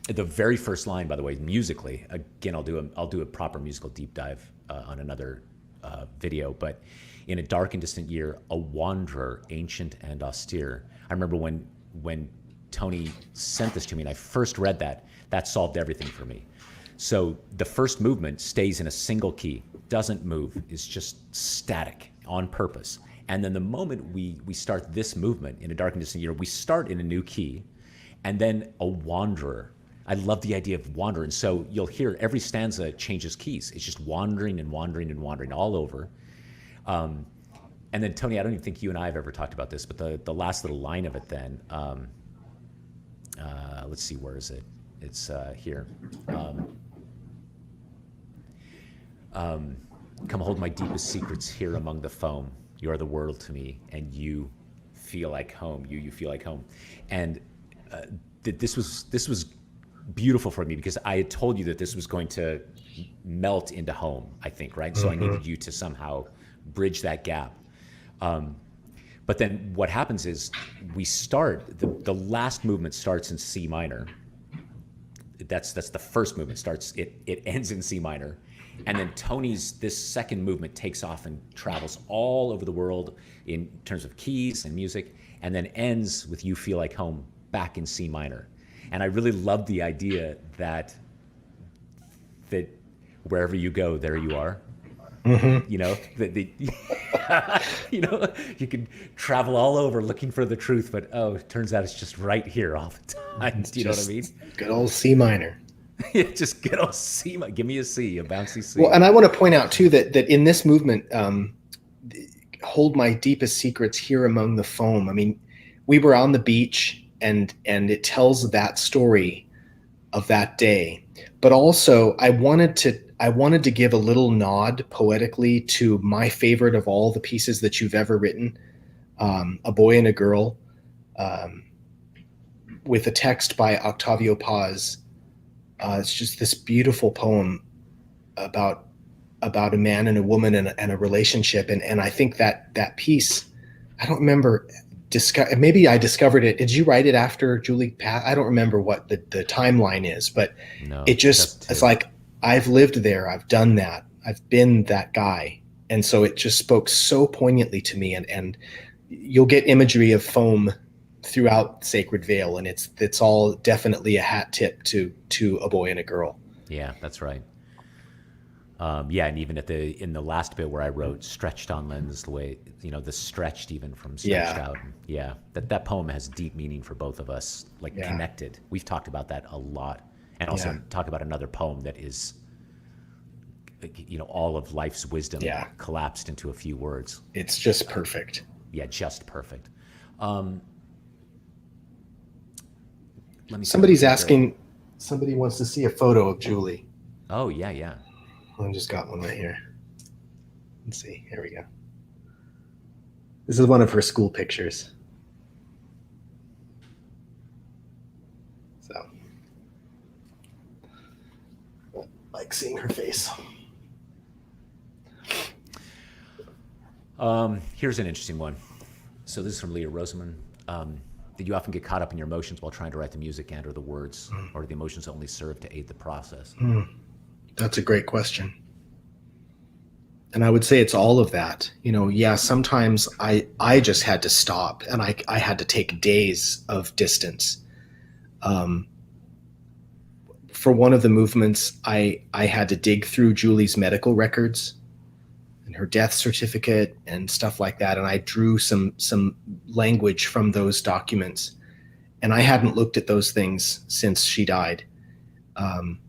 The very first line, by the way, musically, again, I'll do a proper musical deep dive on another video, but in a dark and distant year, a wanderer, ancient and austere. I remember when Tony sent this to me and I first read that solved everything for me. So the first movement stays in a single key, doesn't move, is just static on purpose. And then the moment we start this movement in a dark and distant year, we start in a new key, and then a wanderer. I love the idea of wandering. So you'll hear every stanza changes keys. It's just wandering and wandering and wandering all over. And then Tony, I don't even think you and I have ever talked about this, but the last little line of it then, let's see, where is it? It's here. Come hold my deepest secrets here among the foam. You are the world to me, and you feel like home. You feel like home. And this was beautiful for me because I had told you that this was going to melt into home, I think, right? So I needed you to somehow bridge that gap. But then what happens is the last movement starts in C minor. That's the first movement starts. It ends in C minor, and then Tony's this second movement takes off and travels all over the world in terms of keys and music, and then ends with "You Feel Like Home" back in C minor. And I really love the idea that wherever you go, there you are. Mm-hmm. You know, you know, you can travel all over looking for the truth, but oh, it turns out it's just right here all the time. Do you know what I mean? Good old C minor. Yeah, just get a C. Give me a C, a bouncy C. Well, and I want to point out too that in this movement, hold my deepest secrets here among the foam. I mean, we were on the beach, and it tells that story of that day. But also, I wanted to give a little nod poetically to my favorite of all the pieces that you've ever written, "A Boy and a Girl," with a text by Octavio Paz. It's just this beautiful poem about a man and a woman and a relationship. And I think that piece, I don't remember, maybe I discovered it. Did you write it after Julie passed? I don't remember what the timeline is, but No, it just, it's like, I've lived there. I've done that. I've been that guy. And so it just spoke so poignantly to me. And you'll get imagery of foam throughout Sacred Veil, and it's all definitely a hat tip to A Boy and a Girl. Yeah, that's right. Yeah, and even in the last bit where I wrote "stretched on lens," the way the stretched even from stretched out. Yeah, that poem has deep meaning for both of us, like connected. We've talked about that a lot, and also talk about another poem that is, all of life's wisdom collapsed into a few words. It's just perfect. Yeah, just perfect. Somebody's asking. Somebody wants to see a photo of Julie. Oh yeah. I just got one right here. Let's see. Here we go. This is one of her school pictures. So, I like seeing her face. Here's an interesting one. So this is from Leah Roseman. Did you often get caught up in your emotions while trying to write the music and or the words, or do the emotions only serve to aid the process? That's a great question. And I would say it's all of that. Sometimes I just had to stop, and I had to take days of distance. For one of the movements, I had to dig through Julie's medical records and her death certificate and stuff like that. And I drew some language from those documents, and I hadn't looked at those things since she died.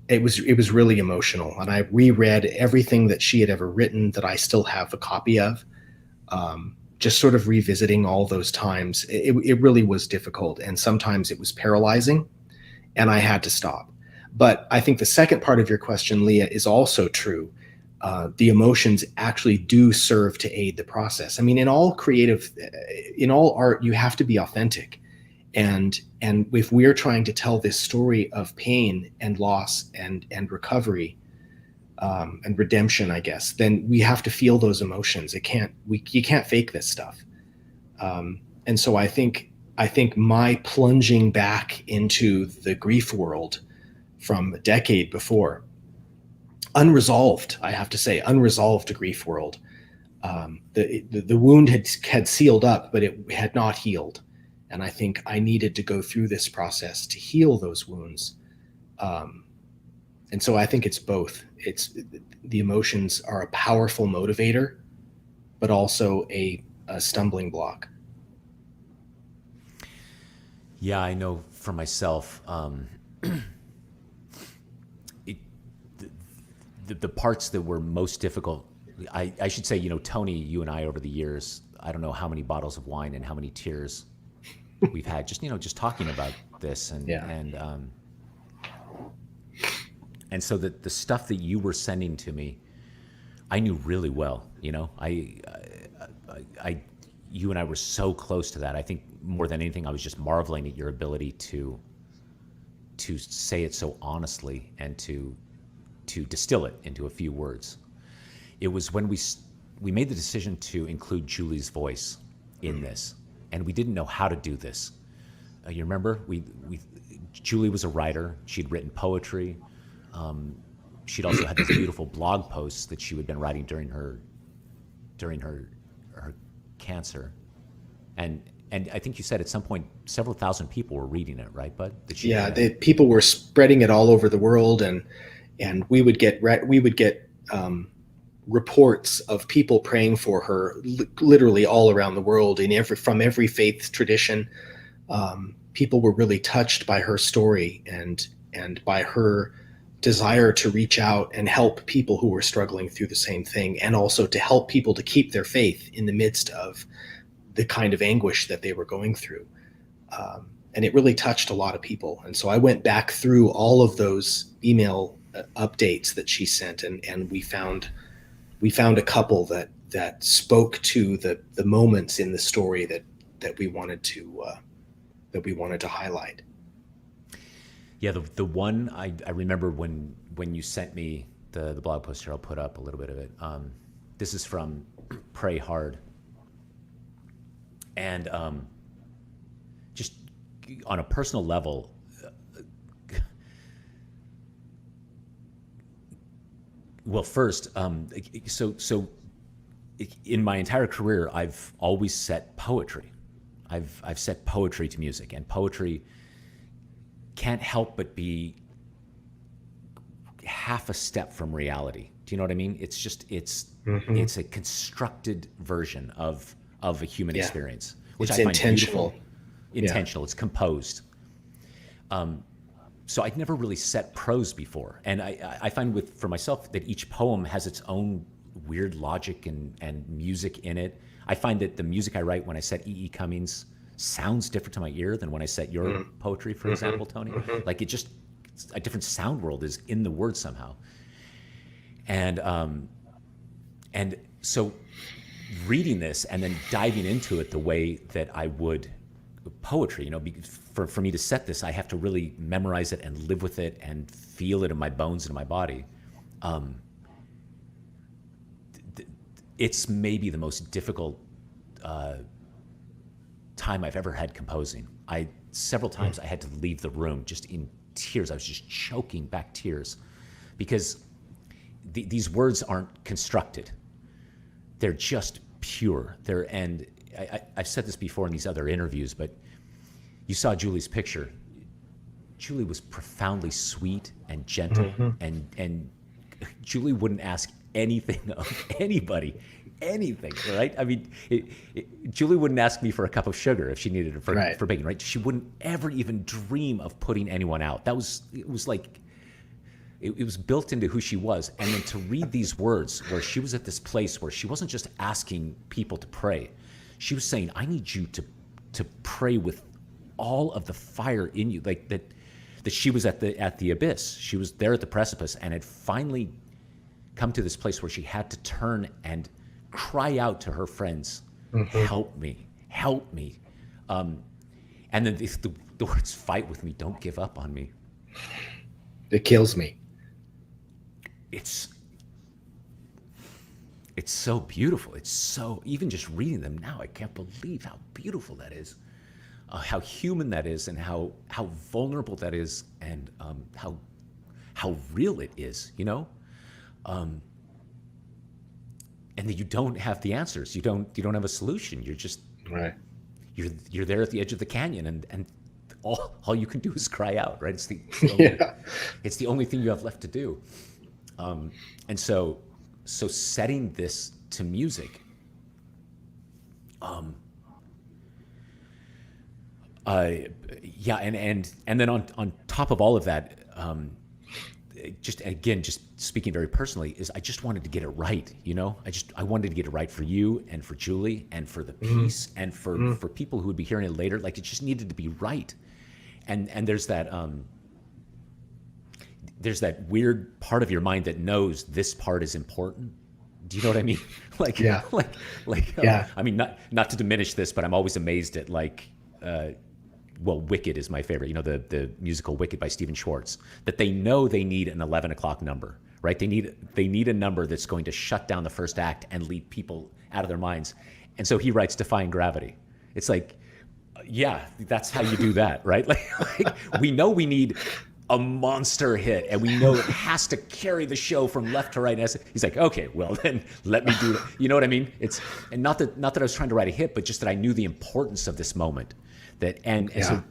It was really emotional, and I reread everything that she had ever written that I still have a copy of. Just sort of revisiting all those times. It really was difficult, and sometimes it was paralyzing, and I had to stop. But I think the second part of your question, Leah, is also true. The emotions actually do serve to aid the process. I mean, in all art, you have to be authentic. And if we're trying to tell this story of pain and loss and recovery and redemption, I guess, then we have to feel those emotions. You can't fake this stuff. And so I think my plunging back into the grief world from a decade before, unresolved, I have to say, unresolved grief world. The wound had sealed up, but it had not healed. And I think I needed to go through this process to heal those wounds. And so I think it's both. The emotions are a powerful motivator, but also a stumbling block. Yeah, I know for myself, the parts that were most difficult, I should say, Tony, you and I over the years, I don't know how many bottles of wine and how many tears we've had just talking about this and so that the stuff that you were sending to me, I knew really well. You and I were so close to that. I think more than anything, I was just marveling at your ability to say it so honestly and to distill it into a few words. It was when we made the decision to include Julie's voice. in this, and we didn't know how to do this. You remember, Julie was a writer. She'd written poetry. She'd also had these beautiful blog posts that she had been writing during her cancer, and I think you said at some point several thousand people were reading it, right, Bud? Yeah, people were spreading it all over the world, and we would get reports of people praying for her, literally all around the world, from every faith tradition. People were really touched by her story and by her desire to reach out and help people who were struggling through the same thing, and also to help people to keep their faith in the midst of the kind of anguish that they were going through. And it really touched a lot of people. And so I went back through all of those email updates that she sent, and we found a couple that spoke to the moments in the story that we wanted to highlight. Yeah, the one I remember when you sent me the blog post here, I'll put up a little bit of it. This is from Pray Hard. And just on a personal level, well, first, so in my entire career, I've always set poetry. I've set poetry to music, and poetry can't help but be half a step from reality. Do you know what I mean? It's just it's a constructed version of a human experience, which it's I find intentional. Beautiful. Intentional. It's composed. So I'd never really set prose before, and I find for myself that each poem has its own weird logic and music in it. I find that the music I write when I set E.E. Cummings sounds different to my ear than when I set your poetry, for example, Tony. Like it's a different sound world is in the word somehow. And so reading this and then diving into it the way that I would poetry, for me to set this, I have to really memorize it and live with it and feel it in my bones and in my body. It's maybe the most difficult time I've ever had composing. Several times I had to leave the room just in tears. I was just choking back tears because these words aren't constructed. They're just pure. I've said this before in these other interviews, but you saw Julie's picture. Julie was profoundly sweet and gentle, and Julie wouldn't ask anything of anybody, anything, right? I mean, Julie wouldn't ask me for a cup of sugar if she needed it for baking, right? She wouldn't ever even dream of putting anyone out. It was built into who she was. And then to read these words where she was at this place where she wasn't just asking people to pray. She was saying, I need you to pray with all of the fire in you, like that she was at the abyss. She was there at the precipice and had finally come to this place where she had to turn and cry out to her friends, help me. And then the words, fight with me, don't give up on me. It kills me. It's so beautiful. It's so, even just reading them now, I can't believe how beautiful that is, how human that is, and how vulnerable that is, and how real it is, and that you don't have the answers. You don't have a solution. You're just you're there at the edge of the canyon, and all you can do is cry out, right? It's the only thing you have left to do. And so setting this to music, and then on top of all of that, just speaking very personally, is I just wanted to get it right. I wanted to get it right for you and for Julie and for the piece and for people who would be hearing it later. Like, it just needed to be right. And there's that weird part of your mind that knows this part is important. Do you know what I mean? I mean, not to diminish this, but I'm always amazed at Wicked is my favorite. The musical Wicked by Stephen Schwartz. That they know they need an 11 o'clock number, right? They need a number that's going to shut down the first act and lead people out of their minds. And so he writes Defying Gravity. It's like, yeah, that's how you do that, right? Like we know we need a monster hit, and we know it has to carry the show from left to right. And he's like, okay, well then let me do it. You know what I mean? It's and not that I was trying to write a hit, but just that I knew the importance of this moment. That and so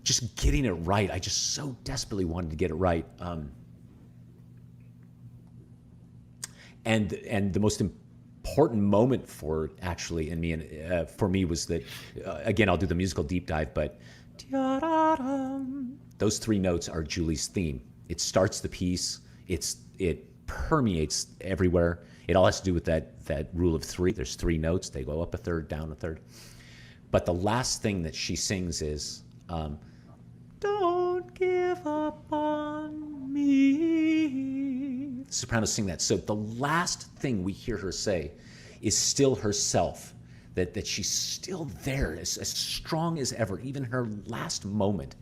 just getting it right. I just so desperately wanted to get it right. And the most important moment for actually in me and for me was that again I'll do the musical deep dive, but those three notes are Julie's theme. It starts the piece. It permeates everywhere. It all has to do with that rule of three. There's three notes. They go up a third, down a third. But the last thing that she sings is, "Don't give up on me." The sopranos sing that. So the last thing we hear her say is still herself. That she's still there, as strong as ever, even in her last moment.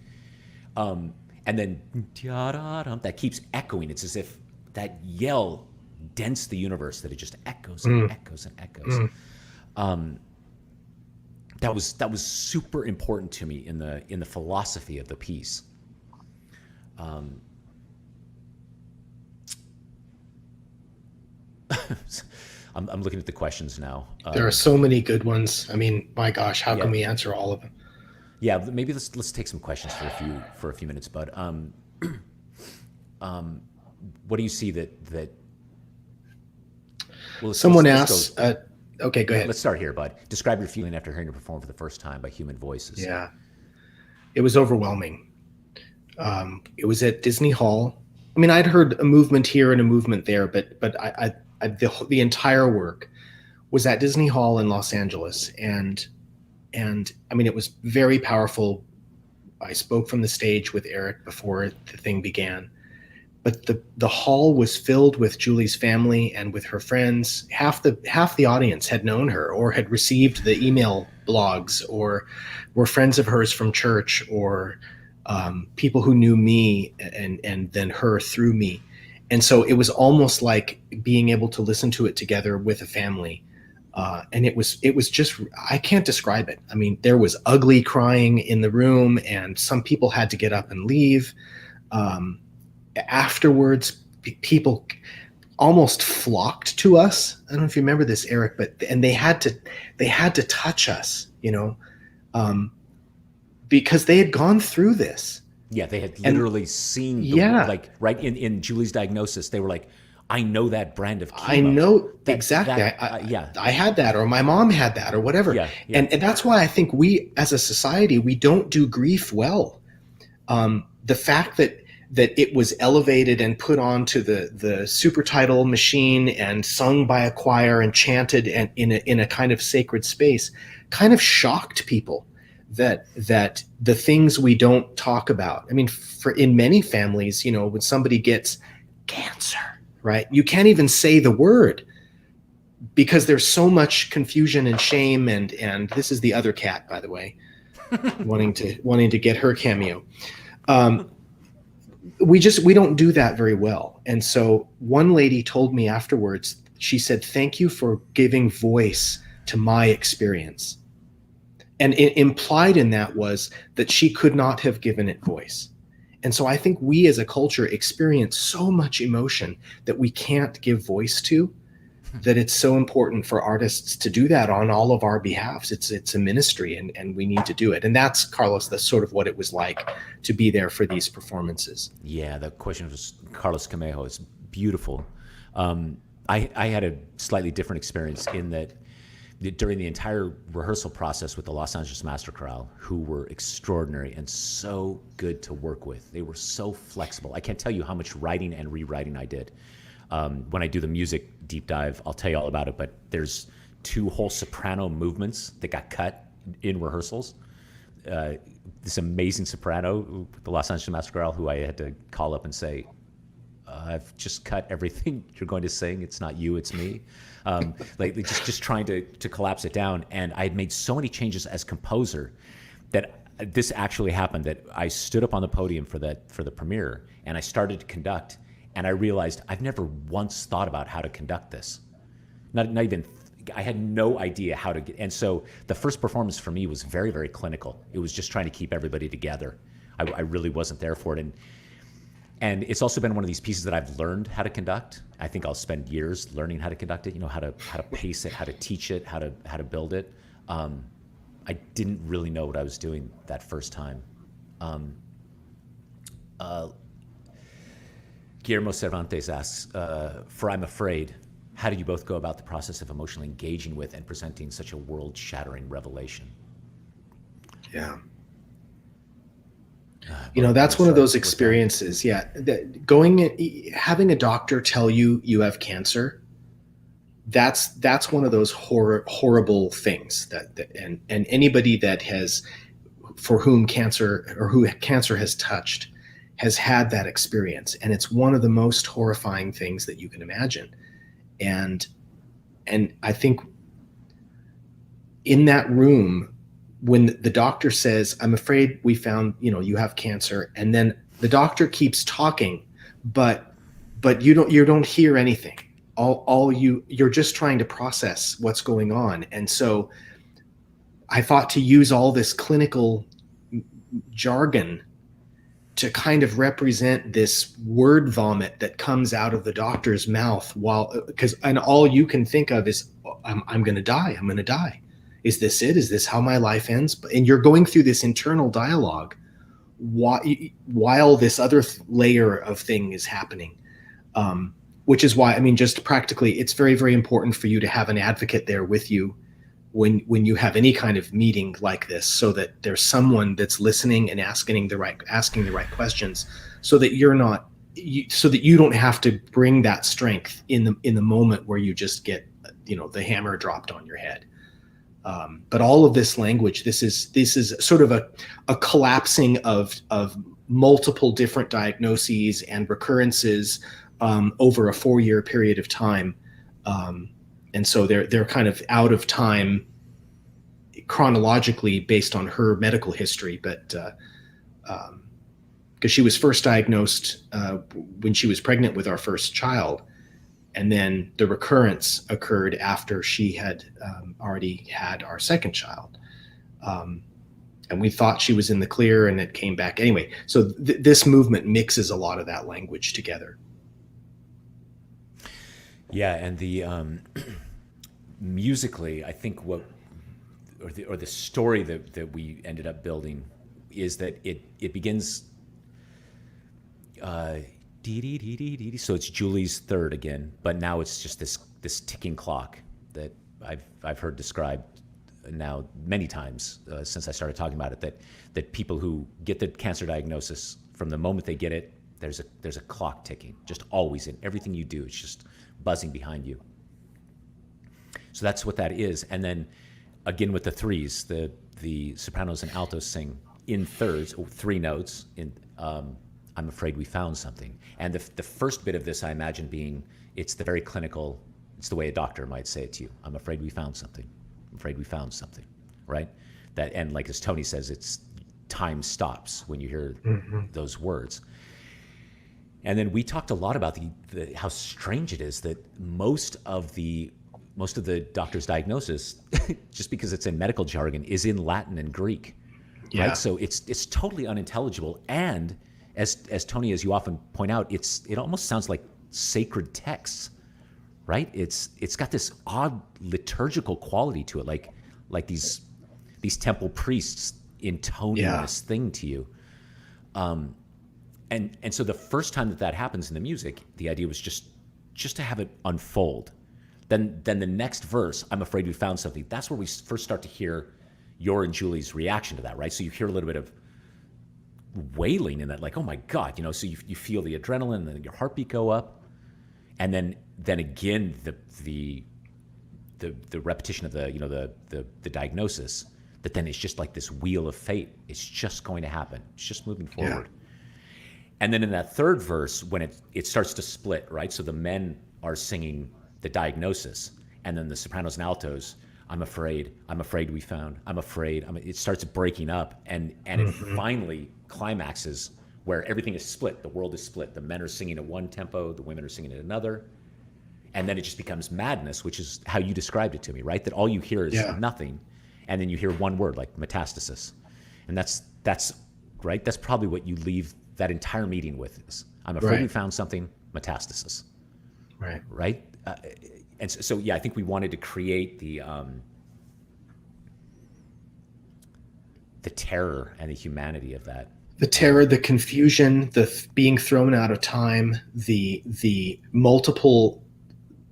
And then that keeps echoing. It's as if that yell dents the universe, that it just echoes and echoes and echoes. That was super important to me in the philosophy of the piece. I'm looking at the questions now. There are so many good ones. I mean, my gosh, how can we answer all of them? Yeah, maybe let's take some questions for a few minutes, Bud. What do you see that? Well, someone asks. Okay, go ahead. Let's start here, Bud. Describe your feeling after hearing her perform for the first time by Human Voices. Yeah, it was overwhelming. It was at Disney Hall. I mean, I'd heard a movement here and a movement there, but the entire work was at Disney Hall in Los Angeles, and I mean, it was very powerful. I spoke from the stage with Eric before the thing began, but the hall was filled with Julie's family and with her friends. Half the audience had known her or had received the email blogs or were friends of hers from church or people who knew me and then her through me. And so it was almost like being able to listen to it together with a family. And it was just, I can't describe it. I mean, there was ugly crying in the room and some people had to get up and leave. Afterwards, people almost flocked to us. I don't know if you remember this, Eric, and they had to touch us, because they had gone through this. Yeah, they had literally seen like right in Julie's diagnosis, they were like, I know that brand of chemo. I know exactly. I had that, or my mom had that, or whatever. Yeah. And that's why I think we, as a society, we don't do grief well. The fact that it was elevated and put onto the super title machine and sung by a choir and chanted and in a kind of sacred space kind of shocked people. That the things we don't talk about. I mean, in many families, when somebody gets cancer, right? You can't even say the word because there's so much confusion and shame. And this is the other cat, by the way, wanting to get her cameo. We don't do that very well. And so one lady told me afterwards, she said, "Thank you for giving voice to my experience." And implied in that was that she could not have given it voice. And so I think we as a culture experience so much emotion that we can't give voice to, that it's so important for artists to do that on all of our behalves. It's a ministry and we need to do it. And that's, Carlos, that's sort of what it was like to be there for these performances. Yeah, the question was Carlos Camejo. It's beautiful. I had a slightly different experience in that during the entire rehearsal process with the Los Angeles Master Chorale, who were extraordinary and so good to work with. They were so flexible. I can't tell you how much writing and rewriting I did. When I do the music deep dive, I'll tell you all about it, but there's 2 whole soprano movements that got cut in rehearsals. This amazing soprano, the Los Angeles Master Chorale, who I had to call up and say, I've just cut everything you're going to sing. It's not you, it's me. Like just trying to collapse it down. And I had made so many changes as composer that this actually happened, that I stood up on the podium for the premiere and I started to conduct, and I realized I've never once thought about how to conduct this. Not even I had no idea how to get, and so the first performance for me was very, very clinical. It was just trying to keep everybody together. I really wasn't there for it. And it's also been one of these pieces that I've learned how to conduct. I think I'll spend years learning how to conduct it, how to pace it, how to teach it, how to build it. I didn't really know what I was doing that first time. Guillermo Cervantes asks, for I'm Afraid, how did you both go about the process of emotionally engaging with and presenting such a world-shattering revelation? Yeah. That's one of those experiences. Yeah. Having a doctor tell you you have cancer, that's one of those horrible things and anybody for whom cancer or who cancer has touched has had that experience. And it's one of the most horrifying things that you can imagine. And I think in that room, when the doctor says, I'm afraid we found, you have cancer, and then the doctor keeps talking, but you don't hear anything. You're just trying to process what's going on. And so I thought to use all this clinical jargon to kind of represent this word vomit that comes out of the doctor's mouth and all you can think of is, I'm going to die. I'm going to die. Is this it? Is this how my life ends? And you're going through this internal dialogue while this other layer of thing is happening. Which is why, just practically, it's very, very important for you to have an advocate there with you when you have any kind of meeting like this, so that there's someone that's listening and asking the right questions, so that so that you don't have to bring that strength in the moment where you just get, the hammer dropped on your head. But all of this language, this is sort of a collapsing of multiple different diagnoses and recurrences over a 4-year period of time. And so they're kind of out of time chronologically based on her medical history, but because she was first diagnosed when she was pregnant with our first child, and then the recurrence occurred after she had already had our second child. And we thought she was in the clear, and it came back anyway. So this movement mixes a lot of that language together. Yeah, and the musically, I think the story that we ended up building is that it begins. So it's Julie's third again, but now it's just this ticking clock that I've heard described now many times since I started talking about it. That people who get the cancer diagnosis, from the moment they get it, there's a clock ticking, just always in everything you do. It's just buzzing behind you. So that's what that is. And then again with the threes, the sopranos and altos sing in thirds, 3 notes. In I'm afraid we found something. And the first bit of this, I imagine, being, it's the very clinical, it's the way a doctor might say it to you. I'm afraid we found something. I'm afraid we found something, right? That, and like as Tony says, it's time stops when you hear those words. And then we talked a lot about how strange it is that most of the doctor's diagnosis, just because it's in medical jargon, is in Latin and Greek, right? So it's totally unintelligible. And as Tony, as you often point out, it almost sounds like sacred texts, right? It's got this odd liturgical quality to it, like these temple priests intoning this thing to you. And so the first time that happens in the music, the idea was just to have it unfold. Then the next verse, I'm afraid we found something. That's where we first start to hear your and Julie's reaction to that, right? So you hear a little bit of wailing in that, like, oh my God, so you feel the adrenaline, and then your heartbeat go up, and then again the repetition of the diagnosis, that then it's just like this wheel of fate. It's just going to happen. It's just moving forward. Yeah. And then in that third verse, when it starts to split, right? So the men are singing the diagnosis, and then the sopranos and altos, I'm afraid we found, I'm afraid. It starts breaking up, and it finally climaxes where everything is split. The world is split. The men are singing at one tempo, the women are singing at another. and then it just becomes madness, which is how you described it to me, right? That all you hear is Yeah. nothing, and then you hear one word like metastasis, and that's right. That's probably what you leave that entire meeting with is, I'm afraid we Right. found something, metastasis, Right. right? And so, yeah, I think we wanted to create the terror and the humanity of that. The terror, the confusion, the being thrown out of time, the multiple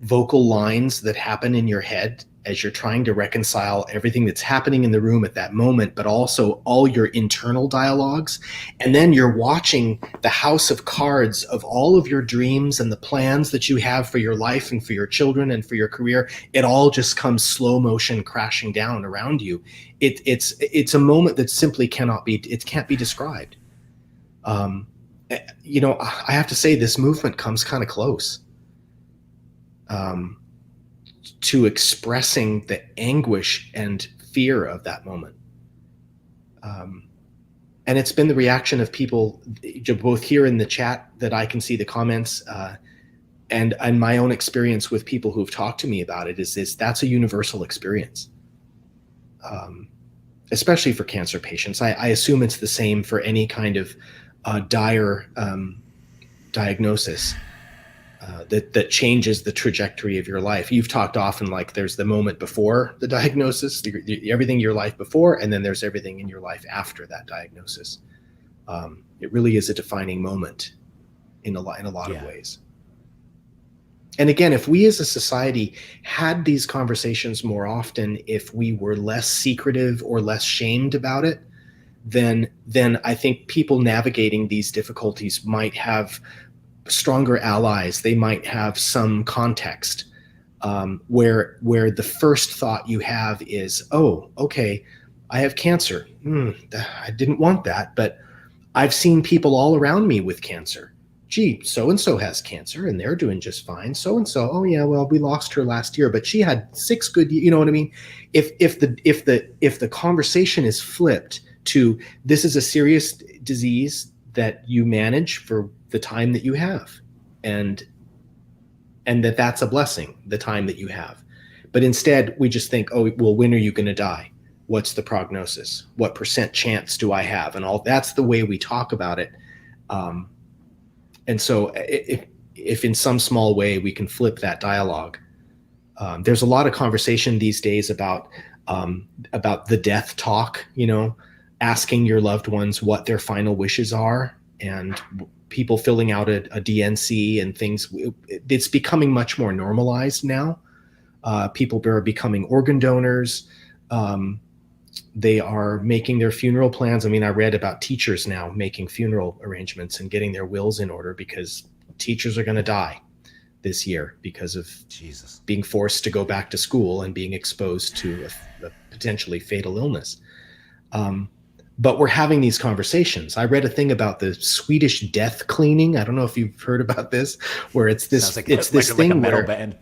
vocal lines that happen in your head as you're trying to reconcile everything that's happening in the room at that moment, but also all your internal dialogues. And then you're watching the house of cards of all of your dreams and the plans that you have for your life and for your children and for your career. It all just comes slow motion crashing down around you. It's a moment that simply can't be described. Um, I have to say this movement comes kind of close. Um, to expressing the anguish and fear of that moment. Um, and it's been the reaction of people both here in the chat that I can see the comments, and my own experience with people who've talked to me about it is that's a universal experience, especially for cancer patients. I assume it's the same for any kind of dire diagnosis. That changes the trajectory of your life. You've talked often like there's the moment before the diagnosis, everything in your life before, and then there's everything in your life after that diagnosis. It really is a defining moment in a lot of Yeah. ways. And again, if we as a society had these conversations more often, if we were less secretive or less shamed about it, then I think people navigating these difficulties might have stronger allies. They might have some context, where the first thought you have is, oh, okay, I have cancer. I didn't want that, but I've seen people all around me with cancer. Gee, so and so has cancer and they're doing just fine. So and so, oh yeah, well, we lost her last year, but she had 6 good. You know what I mean? If the conversation is flipped to, this is a serious disease that you manage for the time that you have, and that's a blessing, the time that you have. But instead we just think, oh well, when are you going to die? What's the prognosis? What percent chance do I have? And all that's the way we talk about it. And so if in some small way we can flip that dialogue, there's a lot of conversation these days about the death talk, asking your loved ones what their final wishes are, and people filling out a DNC and things. It's becoming much more normalized now. People are becoming organ donors. They are making their funeral plans. I mean, I read about teachers now making funeral arrangements and getting their wills in order because teachers are going to die this year because of Jesus. being forced to go back to school and being exposed to a potentially fatal illness. But we're having these conversations. I read a thing about the Swedish death cleaning. I don't know if you've heard about this, where it's this Sounds like it's this like thing a metal where band.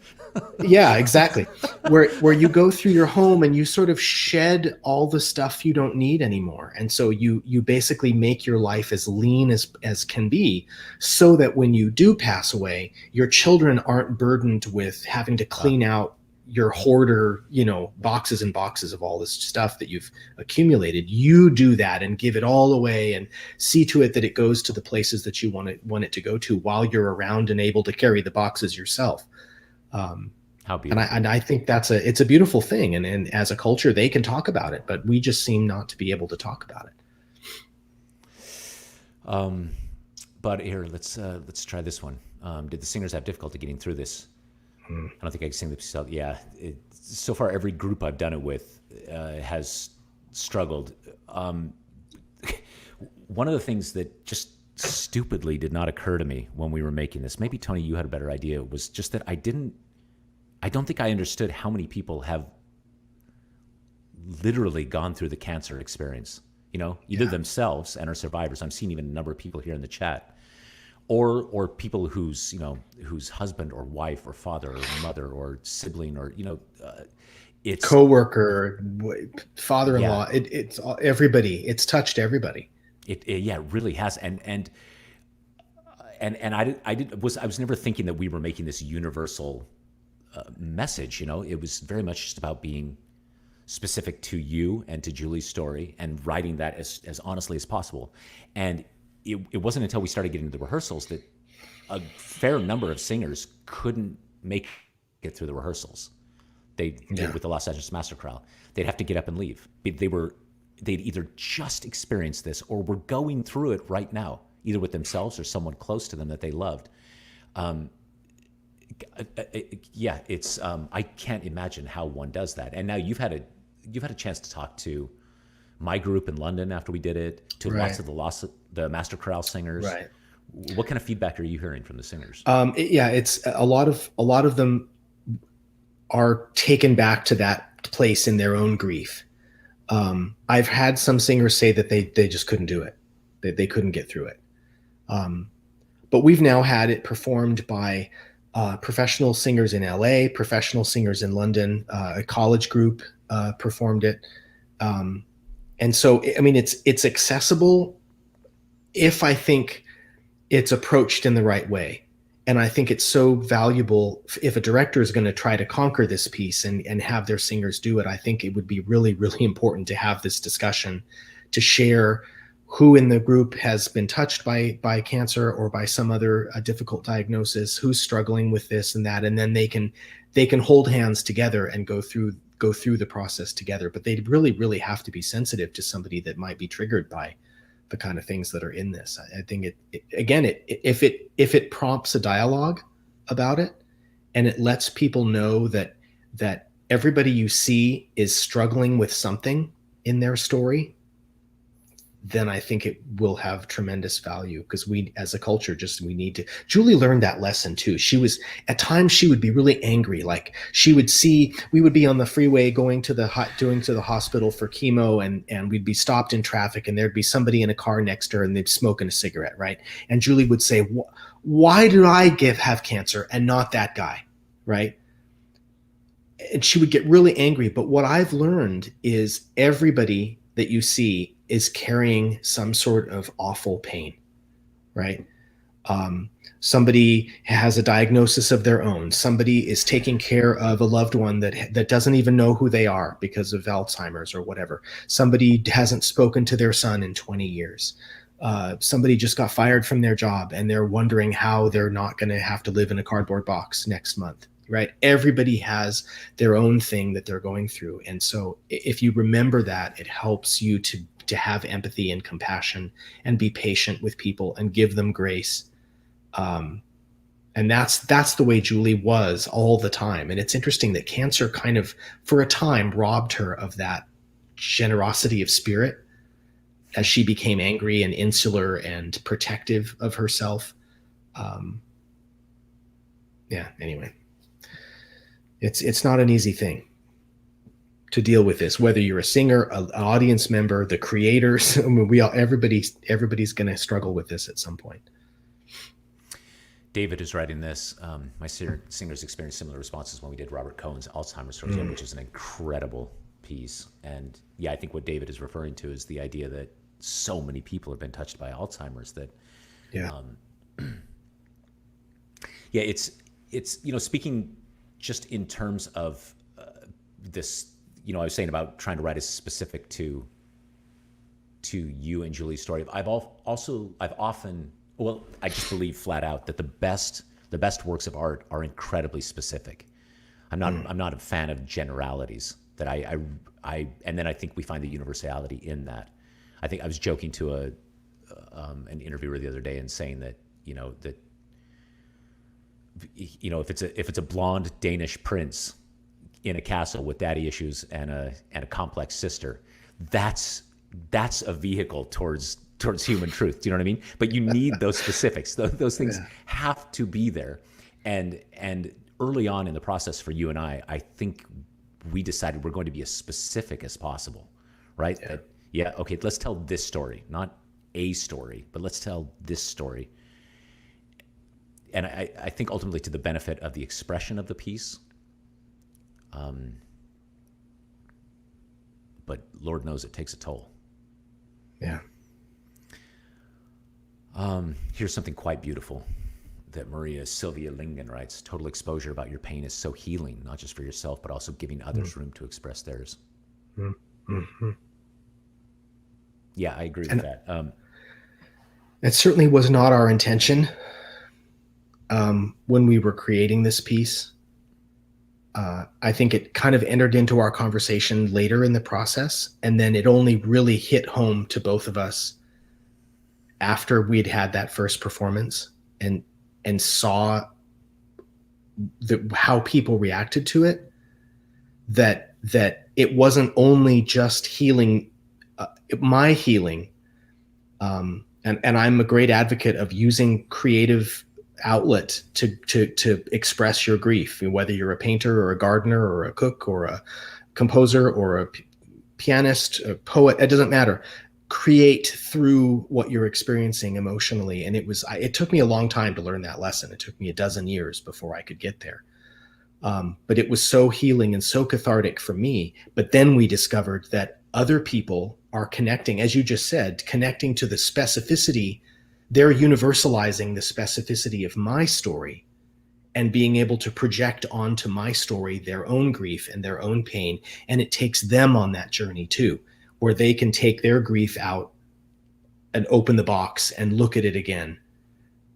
yeah, exactly. Where you go through your home and you sort of shed all the stuff you don't need anymore. And so you basically make your life as lean as can be, so that when you do pass away, your children aren't burdened with having to clean out your hoarder, boxes and boxes of all this stuff that you've accumulated. You do that and give it all away and see to it that it goes to the places that you want it to go to while you're around and able to carry the boxes yourself. How beautiful. And I think it's a beautiful thing. And as a culture, they can talk about it, but we just seem not to be able to talk about it. But here, let's try this one. Did the singers have difficulty getting through this? I don't think I can sing this. Yeah. So far, every group I've done it with has struggled. One of the things that just stupidly did not occur to me when we were making this, maybe Tony, you had a better idea, was just that I don't think I understood how many people have literally gone through the cancer experience, either themselves and are survivors. I'm seeing even a number of people here in the chat, or people whose husband or wife or father or mother or sibling or it's Coworker, father-in-law, Yeah. it's everybody. It's touched everybody. It really has. And I was never thinking that we were making this universal message. You know, it was very much just about being specific to you and to Julie's story and writing that as honestly as possible. And it wasn't until we started getting to the rehearsals that a fair number of singers couldn't make it through the rehearsals. They with the Los Angeles Master Chorale, they'd have to get up and leave. They'd either just experienced this or were going through it right now, either with themselves or someone close to them that they loved. Yeah, it's I can't imagine how one does that. And now you've had a chance to talk to my group in London after we did it, to lots of the Master Chorale singers. Right. What kind of feedback are you hearing from the singers? It's a lot of them are taken back to that place in their own grief. I've had some singers say that they just couldn't do it. They couldn't get through it. But we've now had it performed by professional singers in LA, professional singers in London, a college group performed it. And so, I mean, it's accessible if I think it's approached in the right way. And I think it's so valuable if a director is going to try to conquer this piece and have their singers do it. I think it would be really, really important to have this discussion, to share who in the group has been touched by cancer or by some other difficult diagnosis, who's struggling with this and that, and then they can hold hands together and go through the process together. But they really, really have to be sensitive to somebody that might be triggered by the kind of things that are in this. I think if it prompts a dialogue about it, and it lets people know that everybody you see is struggling with something in their story, then I think it will have tremendous value, because we as a culture we need to. Julie learned that lesson too. At times she would be really angry. Like we would be on the freeway going to the hospital for chemo, and we'd be stopped in traffic, and there'd be somebody in a car next to her and they'd smoking a cigarette, right? And Julie would say, why did I have cancer and not that guy, right? And she would get really angry. But what I've learned is everybody that you see is carrying some sort of awful pain, right? Somebody has a diagnosis of their own. Somebody is taking care of a loved one that doesn't even know who they are because of Alzheimer's or whatever. Somebody hasn't spoken to their son in 20 years. Somebody just got fired from their job and they're wondering how they're not going to have to live in a cardboard box next month, right? Everybody has their own thing that they're going through. And so if you remember that, it helps you to have empathy and compassion and be patient with people and give them grace. And that's the way Julie was all the time. And it's interesting that cancer kind of, for a time, robbed her of that generosity of spirit as she became angry and insular and protective of herself. Anyway, it's not an easy thing to deal with this, whether you're a singer, an audience member, the creators. I mean, everybody's going to struggle with this at some point. David is writing this. My singers experienced similar responses when we did Robert Cohen's Alzheimer's story, which is an incredible piece. And yeah, I think what David is referring to is the idea that so many people have been touched by Alzheimer's that, it's speaking just in terms of this. I was saying about trying to write as specific to you and Julie's story. I just believe flat out that the best works of art are incredibly specific. I'm not a fan of generalities. That and then I think we find the universality in that. I think I was joking to an interviewer the other day and saying that if it's a blonde Danish prince in a castle with daddy issues and a complex sister, that's a vehicle towards human truth. Do you know what I mean? But you need those specifics. Those things have to be there. And early on in the process for you and I think we decided we're going to be as specific as possible, right? Okay, let's tell this story, not a story, but let's tell this story. And I think ultimately to the benefit of the expression of the piece. But Lord knows it takes a toll. Yeah. Here's something quite beautiful that Maria Sylvia Lingen writes. Total exposure about your pain is so healing, not just for yourself, but also giving others room to express theirs. Mm-hmm. Yeah, I agree with And that. it certainly was not our intention when we were creating this piece. I think it kind of entered into our conversation later in the process, and then it only really hit home to both of us after we'd had that first performance and saw how people reacted to it. That it wasn't only just healing, my healing, and I'm a great advocate of using creative outlet to express your grief, whether you're a painter or a gardener or a cook or a composer or a pianist, a poet, it doesn't matter. Create through what you're experiencing emotionally. And it took me a long time to learn that lesson. It took me a dozen years before I could get there. But it was so healing and so cathartic for me. But then we discovered that other people are connecting, as you just said, connecting to the specificity. They're universalizing the specificity of my story and being able to project onto my story their own grief and their own pain. And it takes them on that journey too, where they can take their grief out and open the box and look at it again,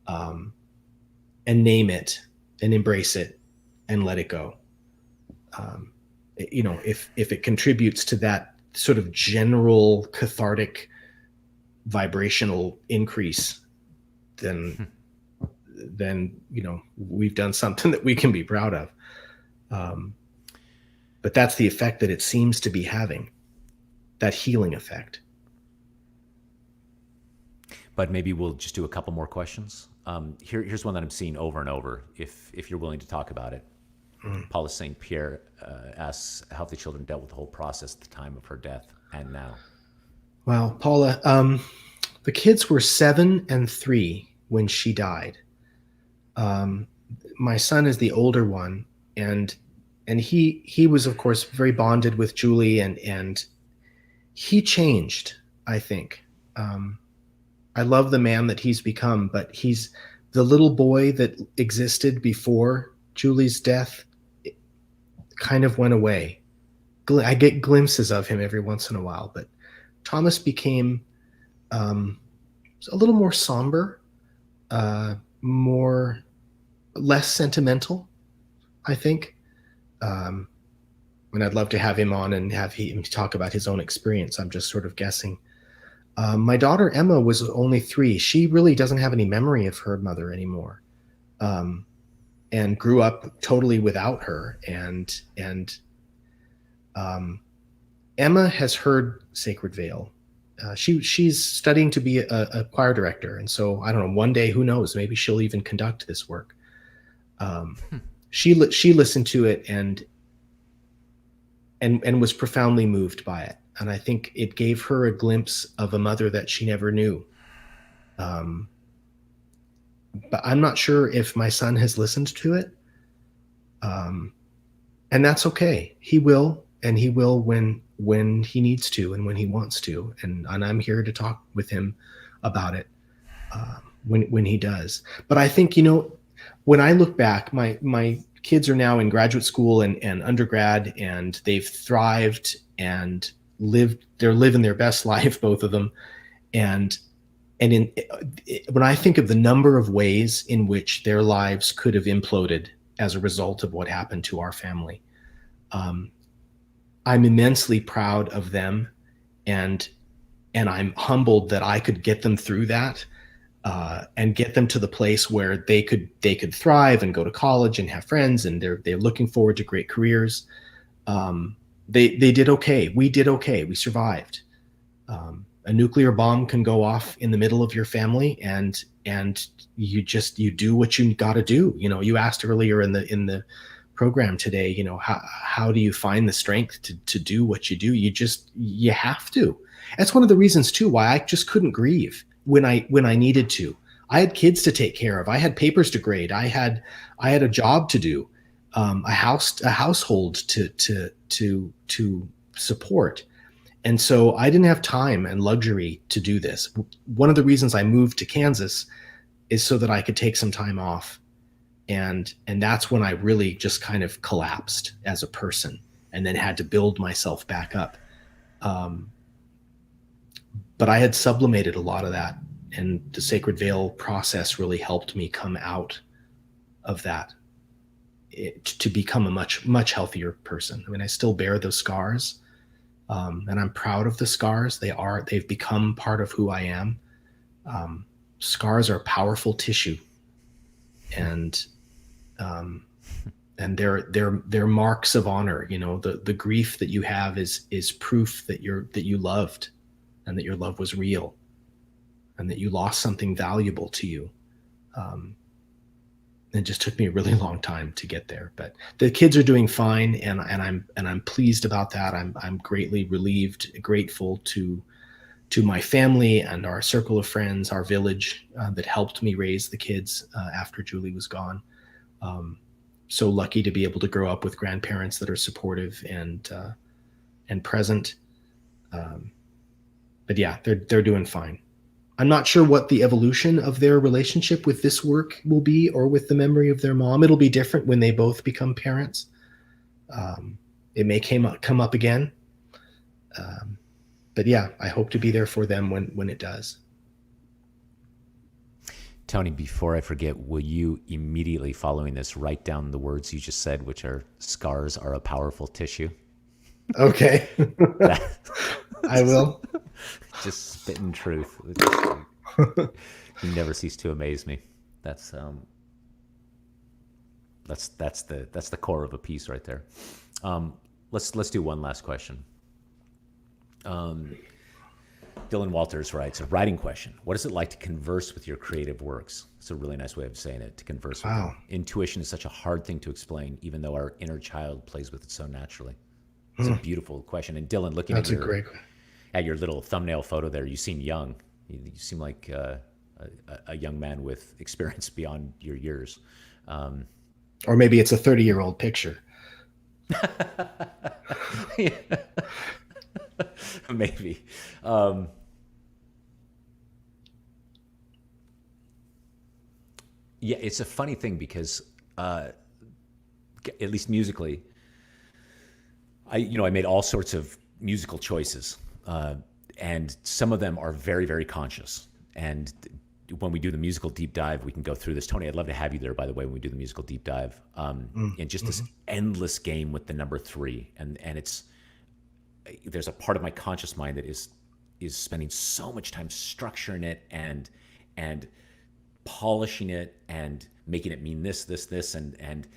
and name it and embrace it and let it go. If it contributes to that sort of general cathartic vibrational increase, then we've done something that we can be proud of. But that's the effect that it seems to be having, that healing effect. But maybe we'll just do a couple more questions. Here's one that I'm seeing over and over, if you're willing to talk about it. Paula St. Pierre asks how the children dealt with the whole process at the time of her death and now. Well, Paula, the kids were 7 and 3 when she died. My son is the older one, and he was, of course, very bonded with Julie, and he changed, I think. I love the man that he's become, but he's the little boy that existed before Julie's death. It kind of went away. I get glimpses of him every once in a while, but Thomas became a little more somber, less sentimental, I think. And I'd love to have him on and have him talk about his own experience. I'm just sort of guessing. My daughter Emma was only 3. She really doesn't have any memory of her mother anymore, and grew up totally without her. And Emma has heard Sacred Veil. She's studying to be a choir director, and so I don't know. One day, who knows? Maybe she'll even conduct this work. She listened to it and was profoundly moved by it. And I think it gave her a glimpse of a mother that she never knew. But I'm not sure if my son has listened to it. And that's okay. He will, and he will when he needs to and when he wants to. And I'm here to talk with him about it when he does. But I think, when I look back, my kids are now in graduate school and undergrad, and they've thrived and they're living their best life, both of them. And when I think of the number of ways in which their lives could have imploded as a result of what happened to our family, I'm immensely proud of them, and I'm humbled that I could get them through that, and get them to the place where they could thrive and go to college and have friends, and they're looking forward to great careers. They did okay. We did okay. We survived. A nuclear bomb can go off in the middle of your family, and you do what you got to do. You asked earlier in the program today, how do you find the strength to do what you do? You have to. That's one of the reasons too why I just couldn't grieve when I needed to. I had kids to take care of. I had papers to grade. I had a job to do, a household to support. And so I didn't have time and luxury to do this. One of the reasons I moved to Kansas is so that I could take some time off. And that's when I really just kind of collapsed as a person, and then had to build myself back up. Um, but I had sublimated a lot of that, and the Sacred Veil process really helped me come out of that, to become a much healthier person. I mean, I still bear those scars, and I'm proud of the scars. They've become part of who I am. Um, Scars are powerful tissue, and um, they're marks of honor. You know, the grief that you have is proof that you loved, and that your love was real, and that you lost something valuable to you. Um, it just took me a really long time to get there, but the kids are doing fine, and I'm pleased about that. I'm greatly relieved, grateful to my family and our circle of friends, our village, that helped me raise the kids after Julie was gone. So lucky to be able to grow up with grandparents that are supportive and present. But yeah, they're doing fine. I'm not sure what the evolution of their relationship with this work will be, or with the memory of their mom. It'll be different when they both become parents. It may come up again. But yeah, I hope to be there for them when it does. Tony, before I forget, will you immediately following this write down the words you just said, which are scars are a powerful tissue? Okay. I will. Just spitting truth. You never cease to amaze me. That's the core of a piece right there. Let's do one last question. Dylan Walters writes, a writing question. What is it like to converse with your creative works? It's a really nice way of saying it, to converse with them. Intuition is such a hard thing to explain, even though our inner child plays with it so naturally. It's a beautiful question. And Dylan, looking at your little thumbnail photo there, you seem young. You seem like a young man with experience beyond your years. Or maybe it's a 30-year-old picture. Maybe. Yeah, it's a funny thing because, at least musically, I made all sorts of musical choices, and some of them are very, very conscious. And when we do the musical deep dive, we can go through this. Tony, I'd love to have you there, by the way, when we do the musical deep dive, in just this endless game with the number 3, and there's a part of my conscious mind that is spending so much time structuring it and polishing it and making it mean this, and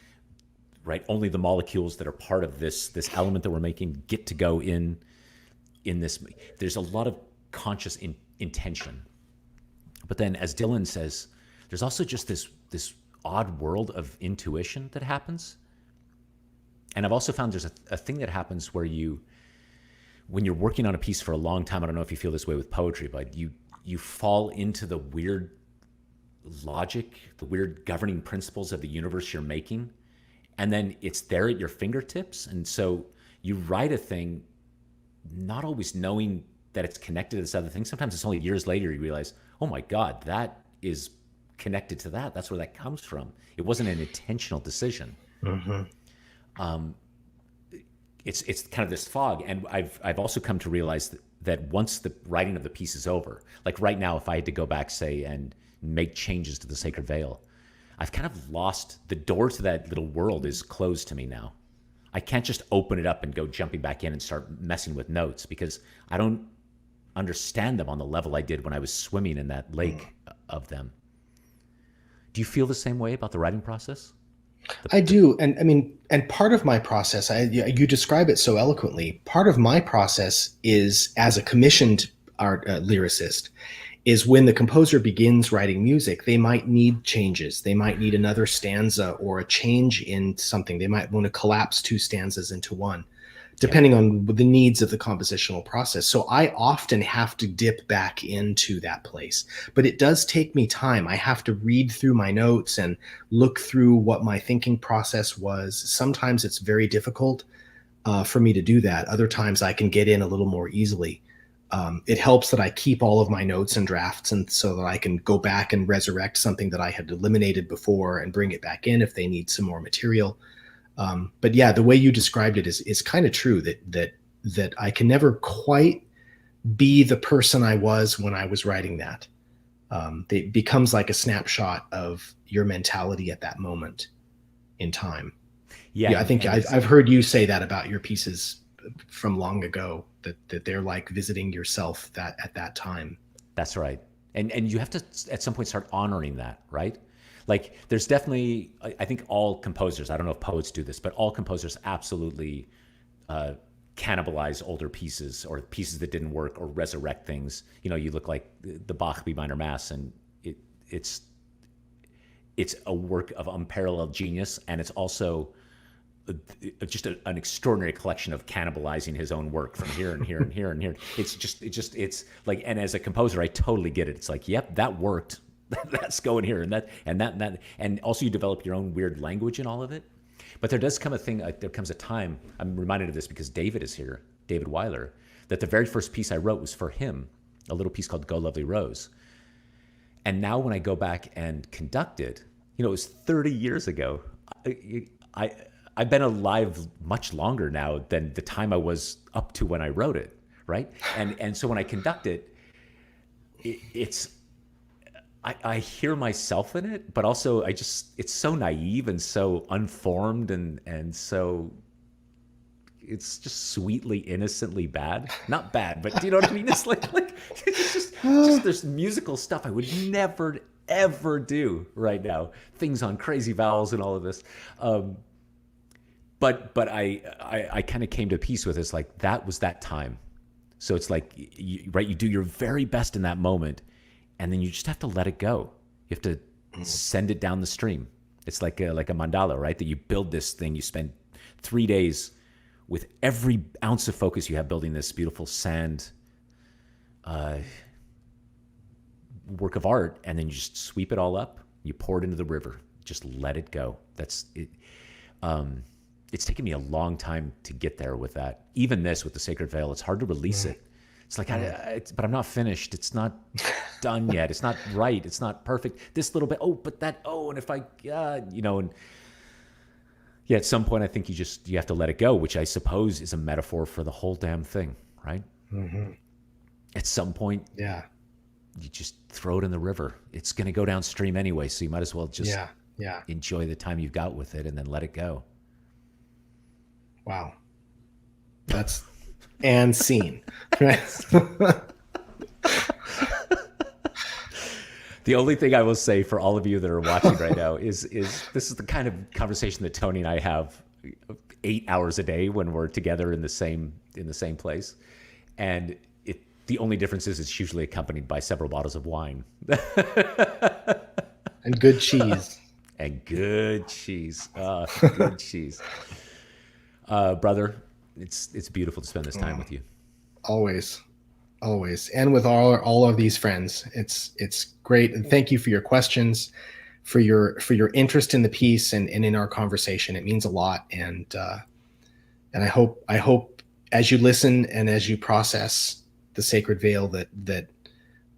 right, only the molecules that are part of this element that we're making get to go in this. There's a lot of conscious intention. But then, as Dylan says, there's also just this odd world of intuition that happens. And I've also found there's a thing that happens where when you're working on a piece for a long time, I don't know if you feel this way with poetry, but you fall into the weird logic, the weird governing principles of the universe you're making, and then it's there at your fingertips. And so you write a thing not always knowing that it's connected to this other thing. Sometimes it's only years later you realize, oh my God, that is connected to that. That's where that comes from. It wasn't an intentional decision. It's kind of this fog. And I've also come to realize that once the writing of the piece is over, like right now, if I had to go back, say, and make changes to the Sacred Veil, I've kind of lost the door to that little world is closed to me now. I can't just open it up and go jumping back in and start messing with notes, because I don't understand them on the level I did when I was swimming in that lake of them. Do you feel the same way about the writing process? I do. And I mean, and part of my process, you describe it so eloquently. Part of my process is, as a commissioned art lyricist, is when the composer begins writing music, they might need changes. They might need another stanza or a change in something. They might want to collapse 2 stanzas into one, depending on the needs of the compositional process. So I often have to dip back into that place, but it does take me time. I have to read through my notes and look through what my thinking process was. Sometimes it's very difficult for me to do that. Other times I can get in a little more easily. It helps that I keep all of my notes and drafts, and so that I can go back and resurrect something that I had eliminated before and bring it back in if they need some more material. But yeah, the way you described it is kind of true. That I can never quite be the person I was when I was writing that. It becomes like a snapshot of your mentality at that moment in time. Yeah, Yeah, I think and it's I've heard you say that about your pieces from long ago. That they're like visiting yourself that at that time. that's right. And you have to at some point start honoring that, right? Like there's definitely I think all composers, I don't know if poets do this, but all composers absolutely uh, cannibalize older pieces or pieces that didn't work or resurrect things. You know, you look like the Bach B minor mass, and it's it's a work of unparalleled genius, and it's also just an extraordinary collection of cannibalizing his own work from here and here and here and here. It's like, and as a composer, I totally get it. It's like, yep, that worked. That's going here and that and that and that, and also you develop your own weird language in all of it. But there does come a thing. There comes a time. I'm reminded of this because David is here, David Weiler. That the very first piece I wrote was for him, a little piece called "Go Lovely Rose." And now when I go back and conduct it, you know, it was 30 years ago. I I've been alive much longer now than the time I was up to when I wrote it, right? And so when I conduct it, it's I hear myself in it, but also it's so naive and so unformed and so it's just sweetly innocently bad. Not bad, but do you know what I mean? It's like it's just there's musical stuff I would never ever do right now. Things on crazy vowels and all of this. But I kind of came to peace with this. Like that was that time. So it's like right, you do your very best in that moment, and then you just have to let it go. You have to send it down the stream. It's like a mandala, right? That you build this thing. You spend 3 days with every ounce of focus you have building this beautiful sand work of art, and then you just sweep it all up. You pour it into the river. Just let it go. That's it. It's taken me a long time to get there with that. Even this with the Sacred Veil, it's hard to release it. It's like, but I'm not finished. It's not done yet. It's not right. It's not perfect. This little bit. Oh, but that. Oh, and if I, and yeah, at some point, I think you have to let it go, which I suppose is a metaphor for the whole damn thing, right? Mm-hmm. At some point, yeah, you just throw it in the river. It's going to go downstream anyway, so you might as well just enjoy the time you've got with it and then let it go. Wow. That's and scene. Right? The only thing I will say for all of you that are watching right now is this is the kind of conversation that Tony and I have 8 hours a day when we're together in the same place. And the only difference is it's usually accompanied by several bottles of wine. And good cheese. And good cheese. Good cheese. Brother, it's beautiful to spend this time with you. Always, and with all of these friends, it's great. And thank you for your questions, for your interest in the piece and in our conversation. It means a lot, and I hope as you listen and as you process the Sacred Veil that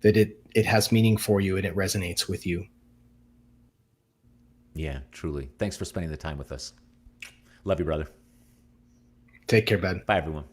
it has meaning for you and it resonates with you. Yeah, truly. Thanks for spending the time with us. Love you, brother. Take care, bud. Bye, everyone.